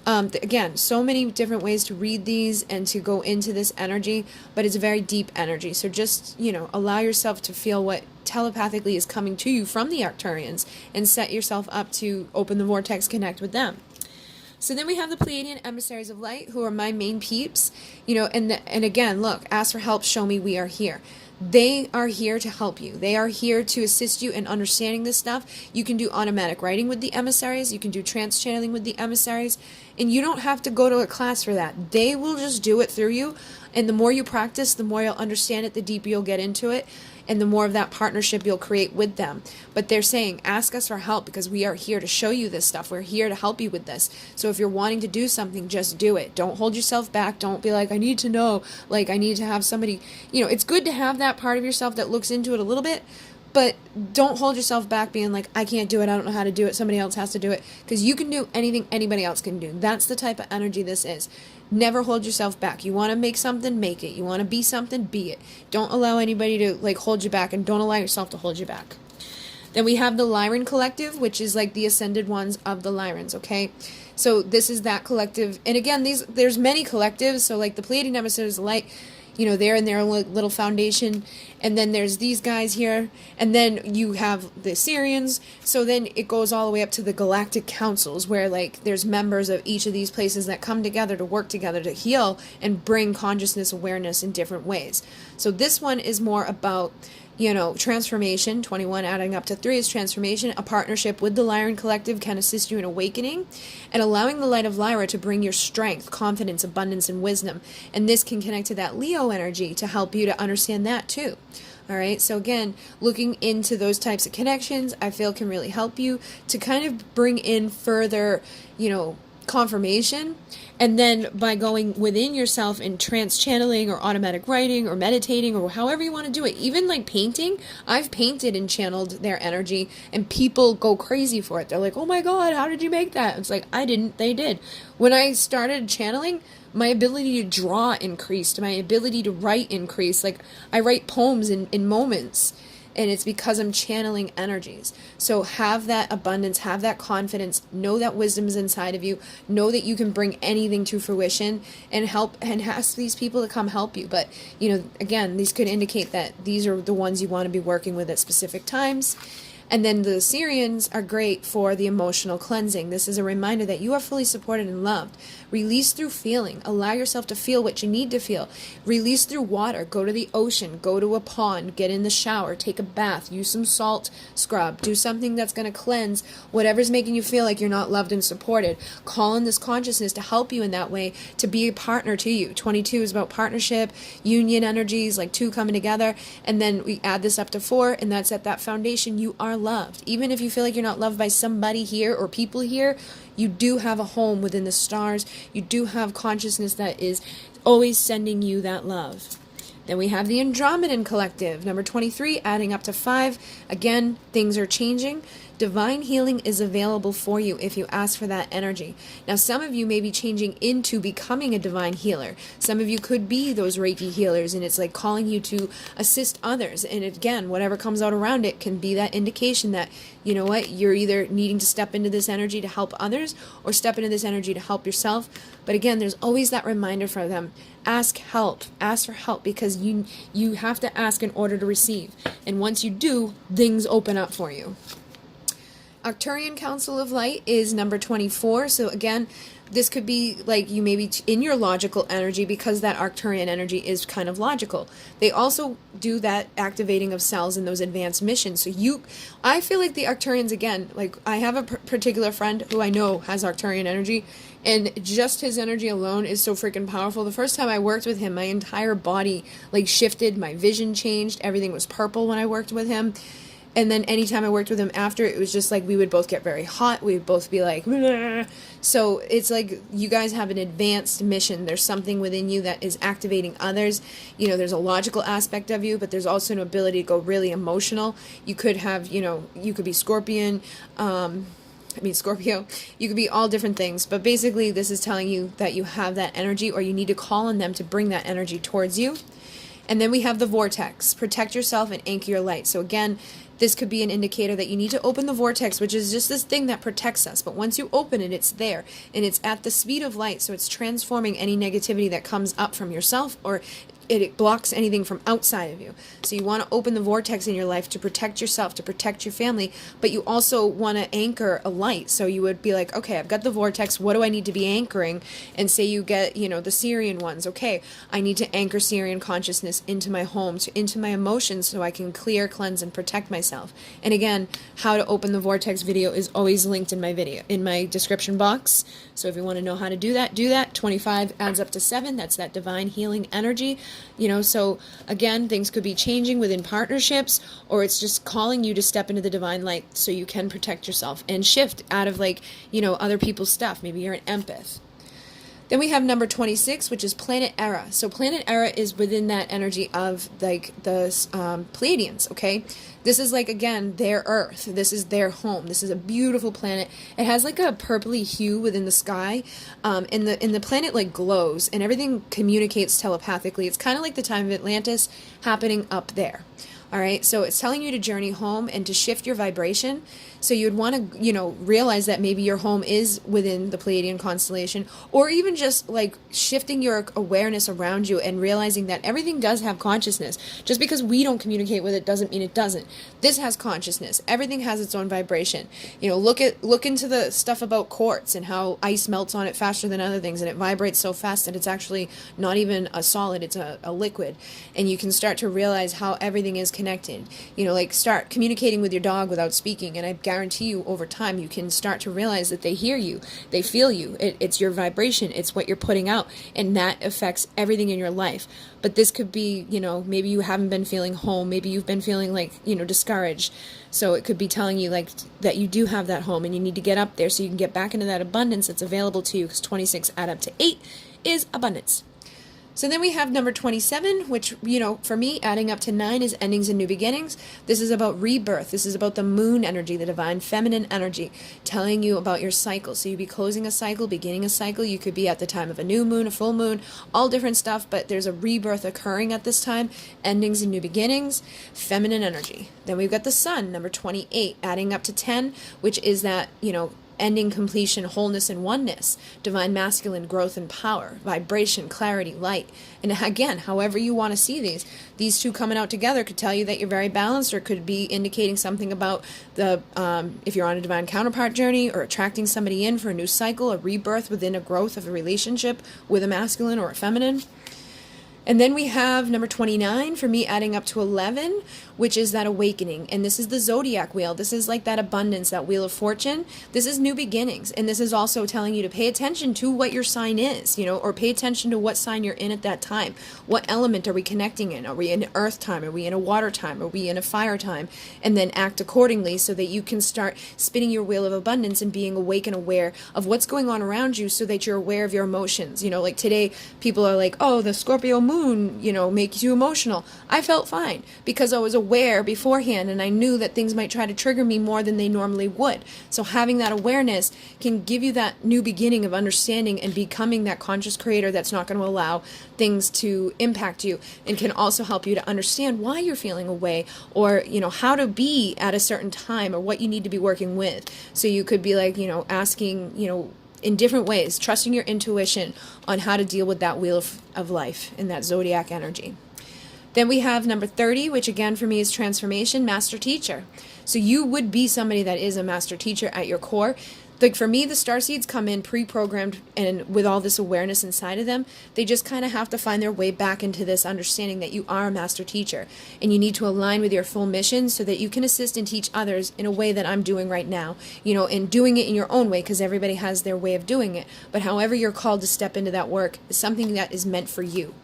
Again, so many different ways to read these and to go into this energy, but it's a very deep energy. So just, allow yourself to feel what telepathically is coming to you from the Arcturians, and set yourself up to open the vortex, connect with them. So then we have the Pleiadian emissaries of light, who are my main peeps, and again, look, ask for help, show me, we are here. They are here to help you. They are here to assist you in understanding this stuff. You can do automatic writing with the emissaries. You can do trance channeling with the emissaries. And you don't have to go to a class for that. They will just do it through you. And the more you practice, the more you'll understand it, the deeper you'll get into it, and the more of that partnership you'll create with them. But they're saying, ask us for help, because we are here to show you this stuff. We're here to help you with this. So if you're wanting to do something, just do it. Don't hold yourself back. Don't be like, I need to know, like I need to have somebody, it's good to have that part of yourself that looks into it a little bit, but don't hold yourself back being like, I can't do it, I don't know how to do it, somebody else has to do it, because you can do anything anybody else can do. That's the type of energy this is. Never hold yourself back. You want to make something, make it. You want to be something, be it. Don't allow anybody to hold you back, and don't allow yourself to hold you back. Then we have the Lyran collective, which is like the ascended ones of the Lyrans, okay? So this is that collective. And again, there's many collectives. So like the Pleiadian emissaries of light, you know, they're in their little foundation, and then there's these guys here, and then you have the Syrians. So then it goes all the way up to the galactic councils, where like there's members of each of these places that come together to work together to heal and bring consciousness awareness in different ways. So this one is more about, you know, transformation. 21 adding up to 3 is transformation. A partnership with the Lyran Collective can assist you in awakening and allowing the light of Lyra to bring your strength, confidence, abundance, and wisdom. And this can connect to that Leo energy to help you to understand that too. All right, so again, looking into those types of connections, I feel can really help you to kind of bring in further, you know, confirmation. And then by going within yourself in trance channeling or automatic writing or meditating or however you want to do it, even like painting, I've painted and channeled their energy and people go crazy for it. They're like, oh my God, how did you make that? It's like, I didn't, they did. When I started channeling, my ability to draw increased, my ability to write increased. Like I write poems in moments. And it's because I'm channeling energies. So have that abundance, have that confidence, know that wisdom is inside of you, know that you can bring anything to fruition and help and ask these people to come help you. But, you know, again, these could indicate that these are the ones you want to be working with at specific times. And then the Syrians are great for the emotional cleansing. This is a reminder that you are fully supported and loved. Release through feeling. Allow yourself to feel what you need to feel. Release through water. Go to the ocean. Go to a pond. Get in the shower. Take a bath. Use some salt scrub. Do something that's going to cleanse whatever's making you feel like you're not loved and supported. Call in this consciousness to help you in that way, to be a partner to you. 22 is about partnership, union energies, like 2 coming together. And then we add this up to 4, and that's at that foundation. You are loved. Even if you feel like you're not loved by somebody here or people here, you do have a home within the stars. You do have consciousness that is always sending you that love. Then we have the Andromedan Collective, number 23, adding up to 5. Again, things are changing. Divine healing is available for you if you ask for that energy. Now, some of you may be changing into becoming a divine healer. Some of you could be those Reiki healers, and it's like calling you to assist others. And again, whatever comes out around it can be that indication that, you know what, you're either needing to step into this energy to help others or step into this energy to help yourself. But again, there's always that reminder for them. Ask help. Ask for help, because you have to ask in order to receive. And once you do, things open up for you. Arcturian Council of Light is number 24. So again, this could be like you may be in your logical energy, because that Arcturian energy is kind of logical. They also do that activating of cells in those advanced missions. So I feel like the Arcturians, again, like I have a particular friend who I know has Arcturian energy, and just his energy alone is so freaking powerful. The first time I worked with him, my entire body like shifted, my vision changed, everything was purple when I worked with him. And then anytime I worked with him after, it was just like we would both get very hot. We would both be like, bleh. So it's like you guys have an advanced mission. There's something within you that is activating others. You know, there's a logical aspect of you, but there's also an ability to go really emotional. You could have, you know, you could be Scorpio. You could be all different things. But basically, this is telling you that you have that energy, or you need to call on them to bring that energy towards you. And then we have the Vortex. Protect yourself and anchor your light. So again, this could be an indicator that you need to open the vortex, which is just this thing that protects us. But once you open it, it's there. And it's at the speed of light. So it's transforming any negativity that comes up from yourself, or it blocks anything from outside of you. So you want to open the vortex in your life to protect yourself, to protect your family, but you also want to anchor a light. So you would be like, okay, I've got the vortex. What do I need to be anchoring? And say you get, you know, the Syrian ones. Okay, I need to anchor Syrian consciousness into my home, into my emotions, so I can clear, cleanse, and protect myself. And again, how to open the vortex video is always linked in my description box. So if you want to know how to do that, do that. 25 adds up to 7. That's that divine healing energy. You know, so again, things could be changing within partnerships, or it's just calling you to step into the divine light so you can protect yourself and shift out of, like, you know, other people's stuff. Maybe you're an empath. Then we have number 26, which is Planet Era. So Planet Era is within that energy of like the Pleiadians, okay? This is like, again, their Earth. This is their home. This is a beautiful planet. It has like a purpley hue within the sky, and the planet like glows, and everything communicates telepathically. It's kind of like the time of Atlantis happening up there. All right, so it's telling you to journey home and to shift your vibration. So you'd want to, realize that maybe your home is within the Pleiadian constellation, or even just like shifting your awareness around you and realizing that everything does have consciousness. Just because we don't communicate with it doesn't mean it doesn't. This has consciousness. Everything has its own vibration. Look into the stuff about quartz and how ice melts on it faster than other things, and it vibrates so fast that it's actually not even a solid, it's a liquid. And you can start to realize how everything is connected. Like start communicating with your dog without speaking, and I guarantee you over time you can start to realize that they hear you, they feel you. It's your vibration, it's what you're putting out, and that affects everything in your life. But this could be, maybe you haven't been feeling home, maybe you've been feeling like, discouraged. So it could be telling you like that you do have that home and you need to get up there so you can get back into that abundance that's available to you, because 26 add up to 8 is abundance. So then we have number 27, which, for me, adding up to 9 is endings and new beginnings. This is about rebirth. This is about the moon energy, the divine feminine energy, telling you about your cycle. So you'd be closing a cycle, beginning a cycle. You could be at the time of a new moon, a full moon, all different stuff, but there's a rebirth occurring at this time. Endings and new beginnings, feminine energy. Then we've got the sun, number 28, adding up to 10, which is that, ending, completion, wholeness, and oneness, divine masculine growth and power, vibration, clarity, light. And again, however you want to see these two coming out together could tell you that you're very balanced, or could be indicating something about the if you're on a divine counterpart journey, or attracting somebody in for a new cycle, a rebirth within a growth of a relationship with a masculine or a feminine. And then we have number 29, for me, adding up to 11, which is that awakening. And this is the Zodiac Wheel. This is like that abundance, that Wheel of Fortune. This is new beginnings. And this is also telling you to pay attention to what your sign is, or pay attention to what sign you're in at that time. What element are we connecting in? Are we in earth time? Are we in a water time? Are we in a fire time? And then act accordingly so that you can start spinning your wheel of abundance and being awake and aware of what's going on around you, so that you're aware of your emotions. Like today, people are like, oh, the Scorpio moon, makes you emotional. I felt fine because I was aware beforehand, and I knew that things might try to trigger me more than they normally would. So having that awareness can give you that new beginning of understanding and becoming that conscious creator that's not going to allow things to impact you, and can also help you to understand why you're feeling away, or how to be at a certain time, or what you need to be working with. So you could be like, asking, in different ways, trusting your intuition on how to deal with that wheel of life and that zodiac energy. Then we have number 30, which again for me is transformation, master teacher. So you would be somebody that is a master teacher at your core. Like for me, the starseeds come in pre-programmed and with all this awareness inside of them. They just kind of have to find their way back into this understanding that you are a master teacher, and you need to align with your full mission so that you can assist and teach others in a way that I'm doing right now, and doing it in your own way, because everybody has their way of doing it. But however you're called to step into that work is something that is meant for you.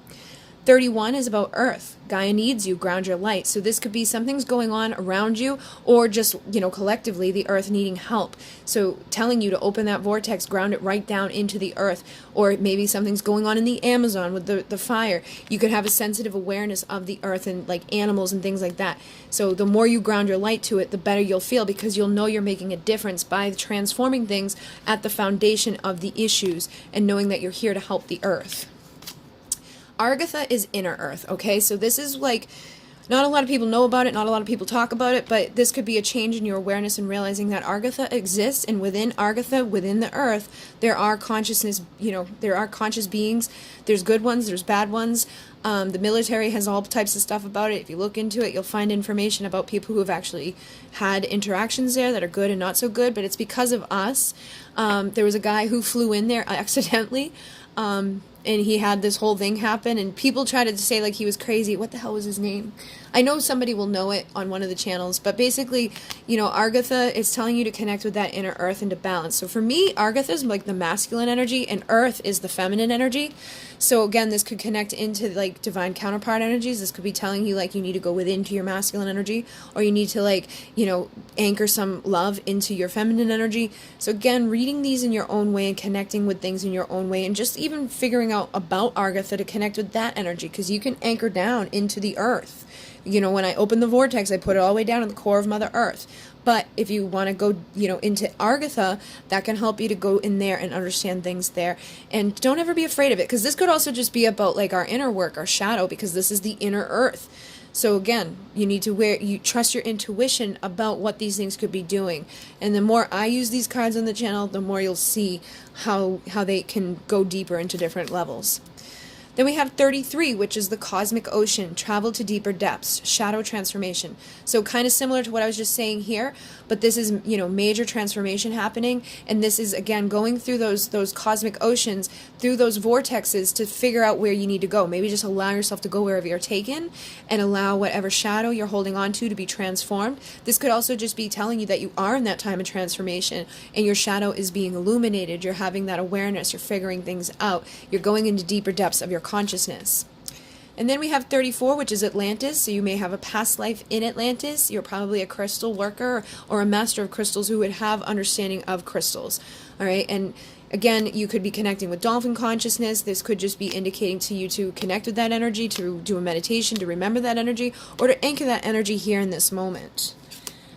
31 is about Earth. Gaia needs you, ground your light. So this could be something's going on around you, or just, collectively the Earth needing help. So telling you to open that vortex, ground it right down into the Earth. Or maybe something's going on in the Amazon with the fire. You could have a sensitive awareness of the Earth and like animals and things like that. So the more you ground your light to it, the better you'll feel, because you'll know you're making a difference by transforming things at the foundation of the issues, and knowing that you're here to help the Earth. Argatha is inner earth, okay? So this is like, not a lot of people know about it, not a lot of people talk about it, but this could be a change in your awareness and realizing that Argatha exists, and within Argatha, within the earth, there are consciousness, there are conscious beings. There's good ones, there's bad ones. The military has all types of stuff about it. If you look into it, you'll find information about people who have actually had interactions there that are good and not so good, but it's because of us. There was a guy who flew in there accidentally, and he had this whole thing happen, and people tried to say like he was crazy. What the hell was his name? I know somebody will know it on one of the channels, but basically, Argatha is telling you to connect with that inner earth and to balance. So for me, Argatha is like the masculine energy, and earth is the feminine energy. So again, this could connect into like divine counterpart energies. This could be telling you like you need to go within to your masculine energy, or you need to like, anchor some love into your feminine energy. So again, reading these in your own way and connecting with things in your own way, and just even figuring out about Argatha to connect with that energy, because you can anchor down into the earth. When I open the vortex, I put it all the way down in the core of Mother Earth. But if you want to go, into Argatha, that can help you to go in there and understand things there. And don't ever be afraid of it, because this could also just be about like our inner work, our shadow, because this is the inner earth. So again, you need to you trust your intuition about what these things could be doing. And the more I use these cards on the channel, the more you'll see how they can go deeper into different levels. Then we have 33, which is the cosmic ocean, travel to deeper depths, shadow transformation. So kind of similar to what I was just saying here, but this is, major transformation happening. And this is, again, going through those cosmic oceans, through those vortexes to figure out where you need to go. Maybe just allow yourself to go wherever you're taken and allow whatever shadow you're holding on to be transformed. This could also just be telling you that you are in that time of transformation and your shadow is being illuminated. You're having that awareness. You're figuring things out. You're going into deeper depths of your consciousness. And then we have 34, which is Atlantis. So you may have a past life in Atlantis. You're probably a crystal worker or a master of crystals who would have understanding of crystals. All right. And again, you could be connecting with dolphin consciousness. This could just be indicating to you to connect with that energy, to do a meditation, to remember that energy, or to anchor that energy here in this moment.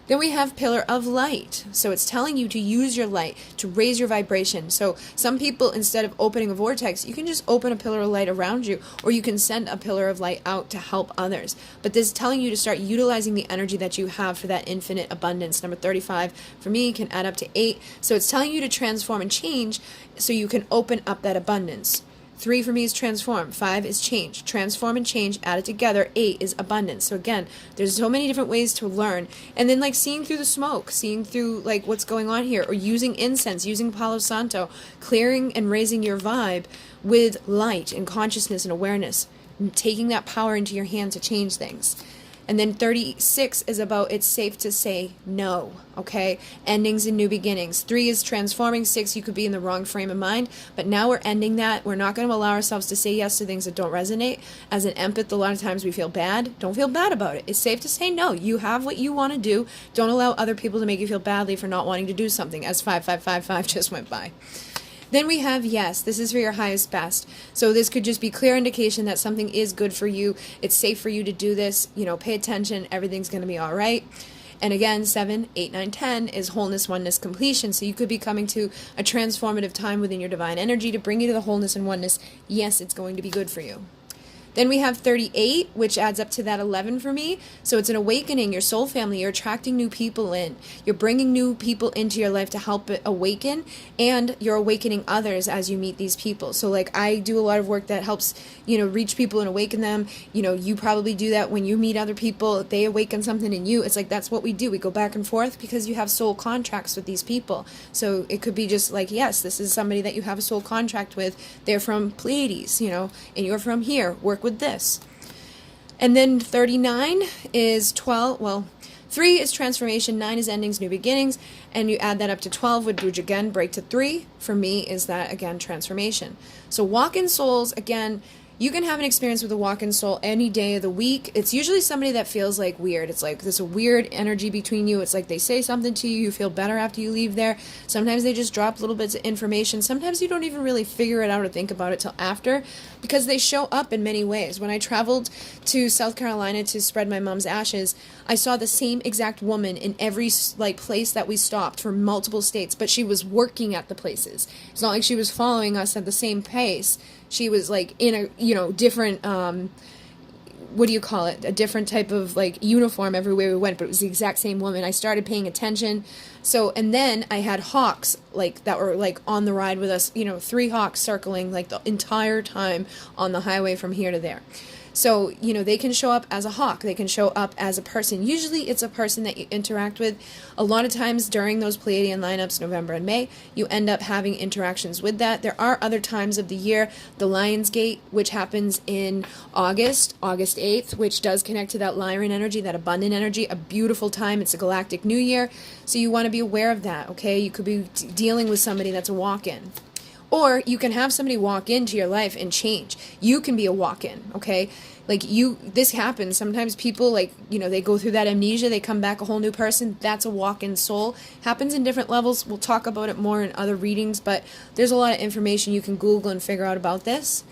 Then we have pillar of light. So it's telling you to use your light to raise your vibration. So some people, instead of opening a vortex, you can just open a pillar of light around you, or you can send a pillar of light out to help others. But this is telling you to start utilizing the energy that you have for that infinite abundance. Number 35 for me can add up to 8. So it's telling you to transform and change so you can open up that abundance. 3 for me is transform. 5 is change. Transform and change added together. 8 is abundance. So again, there's so many different ways to learn. And then like seeing through the smoke, seeing through like what's going on here, or using incense, using Palo Santo, clearing and raising your vibe with light and consciousness and awareness, and taking that power into your hand to change things. And then 36 is about it's safe to say no, okay? Endings and new beginnings. 3 is transforming. 6, you could be in the wrong frame of mind, but now we're ending that. We're not going to allow ourselves to say yes to things that don't resonate. As an empath, a lot of times we feel bad. Don't feel bad about it. It's safe to say no. You have what you want to do. Don't allow other people to make you feel badly for not wanting to do something, as 5555 just went by. Then we have yes, this is for your highest best. So this could just be clear indication that something is good for you. It's safe for you to do this. Pay attention. Everything's going to be all right. And again, 7, 8, 9, 10 is wholeness, oneness, completion. So you could be coming to a transformative time within your divine energy to bring you to the wholeness and oneness. Yes, it's going to be good for you. Then we have 38, which adds up to that 11 for me. So it's an awakening, your soul family. You're attracting new people in. You're bringing new people into your life to help it awaken, and you're awakening others as you meet these people. So like I do a lot of work that helps, reach people and awaken them. You probably do that when you meet other people. They awaken something in you. It's like that's what we do. We go back and forth because you have soul contracts with these people. So it could be just like, yes, this is somebody that you have a soul contract with. They're from Pleiades, and you're from here. Work with this. And then 39 is 12, 3 is transformation, 9 is endings, new beginnings, and you add that up to 12, which again break to 3. For me is that again transformation. So walk-in souls, again, you can have an experience with a walk-in soul any day of the week. It's usually somebody that feels like weird. It's like there's a weird energy between you. It's like they say something to you. You feel better after you leave there. Sometimes they just drop little bits of information. Sometimes you don't even really figure it out or think about it till after, because they show up in many ways. When I traveled to South Carolina to spread my mom's ashes, I saw the same exact woman in every place that we stopped for multiple states, but she was working at the places. It's not like she was following us at the same pace. She was like in a, different, a different type of like uniform everywhere we went, but it was the exact same woman. I started paying attention. So, and then I had hawks that were like on the ride with us, 3 hawks circling like the entire time on the highway from here to there. So, they can show up as a hawk. They can show up as a person. Usually it's a person that you interact with. A lot of times during those Pleiadian lineups, November and May, you end up having interactions with that. There are other times of the year, the Lion's Gate, which happens in August 8th, which does connect to that Lyran energy, that abundant energy, a beautiful time. It's a galactic new year. So you want to be aware of that, okay? You could be dealing with somebody that's a walk-in. Or you can have somebody walk into your life and change. You can be a walk-in, okay? This happens. Sometimes people, they go through that amnesia. They come back a whole new person. That's a walk-in soul. Happens in different levels. We'll talk about it more in other readings, but there's a lot of information you can Google and figure out about this.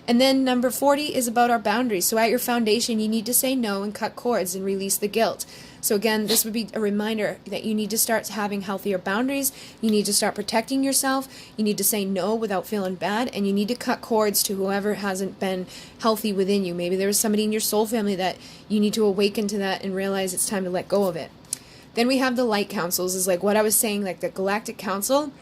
And then number 40 is about our boundaries. So at your foundation, you need to say no and cut cords and release the guilt. So again, this would be a reminder that you need to start having healthier boundaries. You need to start protecting yourself. You need to say no without feeling bad. And you need to cut cords to whoever hasn't been healthy within you. Maybe there was somebody in your soul family that you need to awaken to that and realize it's time to let go of it. Then we have the light councils, is like what I was saying, like the galactic council.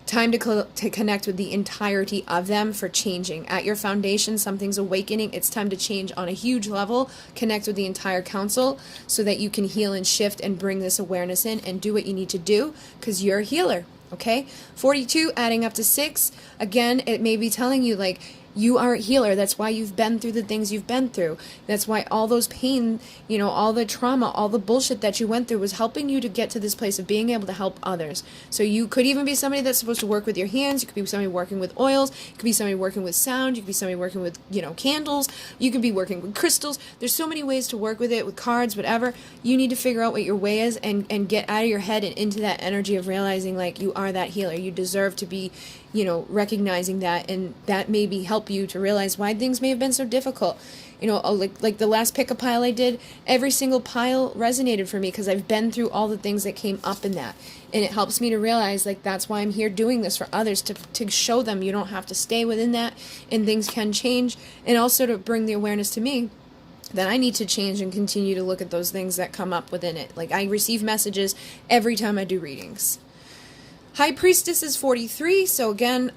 Time to connect with the entirety of them for changing. At your foundation, something's awakening. It's time to change on a huge level. Connect with the entire council so that you can heal and shift and bring this awareness in and do what you need to do because you're a healer, okay? 42, adding up to 6. Again, it may be telling you, like, you are a healer. That's why you've been through the things you've been through. That's why all those pain, you know, all the trauma, all the bullshit that you went through was helping you to get to this place of being able to help others. So you could even be somebody that's supposed to work with your hands. You could be somebody working with oils. You could be somebody working with sound. You could be somebody working with, you know, candles. You could be working with crystals. There's so many ways to work with it, with cards, whatever. You need to figure out what your way is and get out of your head and into that energy of realizing, like, you are that healer. You deserve to be, you know, recognizing that, and that maybe help you to realize why things may have been so difficult. You know, like the last pick a pile I did, every single pile resonated for me because I've been through all the things that came up in that. And it helps me to realize, like, that's why I'm here doing this for others, to show them you don't have to stay within that and things can change, and also to bring the awareness to me that I need to change and continue to look at those things that come up within it. Like, I receive messages every time I do readings. High Priestess is 43, so again,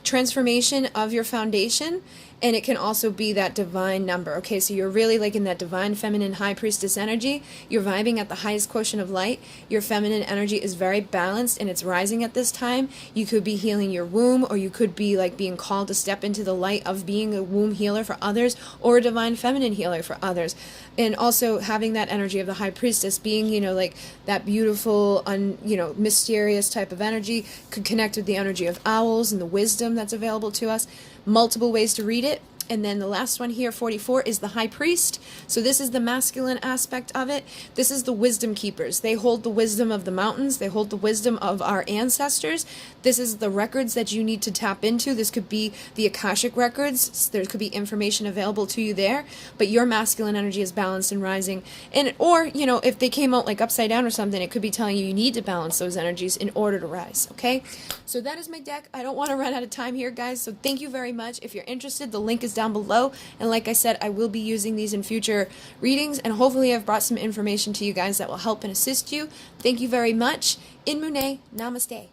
transformation of your foundation, and it can also be that divine number. Okay, so you're really like in that divine feminine high priestess energy. You're vibing at the highest quotient of light. Your feminine energy is very balanced and it's rising at this time. You could be healing your womb, or you could be like being called to step into the light of being a womb healer for others, or a divine feminine healer for others. And also having that energy of the high priestess, being, you know, like that beautiful, you know, mysterious type of energy, could connect with the energy of owls and the wisdom that's available to us. Multiple ways to read it. And then the last one here, 44, is the High Priest. So this is the masculine aspect of it. This is the wisdom keepers. They hold the wisdom of the mountains. They hold the wisdom of our ancestors. This is the records that you need to tap into. This could be the Akashic records. There could be information available to you there. But your masculine energy is balanced and rising. And or, you know, if they came out like upside down or something, it could be telling you you need to balance those energies in order to rise. Okay? So that is my deck. I don't want to run out of time here, guys. So thank you very much. If you're interested, the link is down below, and like I said, I will be using these in future readings, and hopefully I've brought some information to you guys that will help and assist you. Thank you very much. In MUNAY, namaste.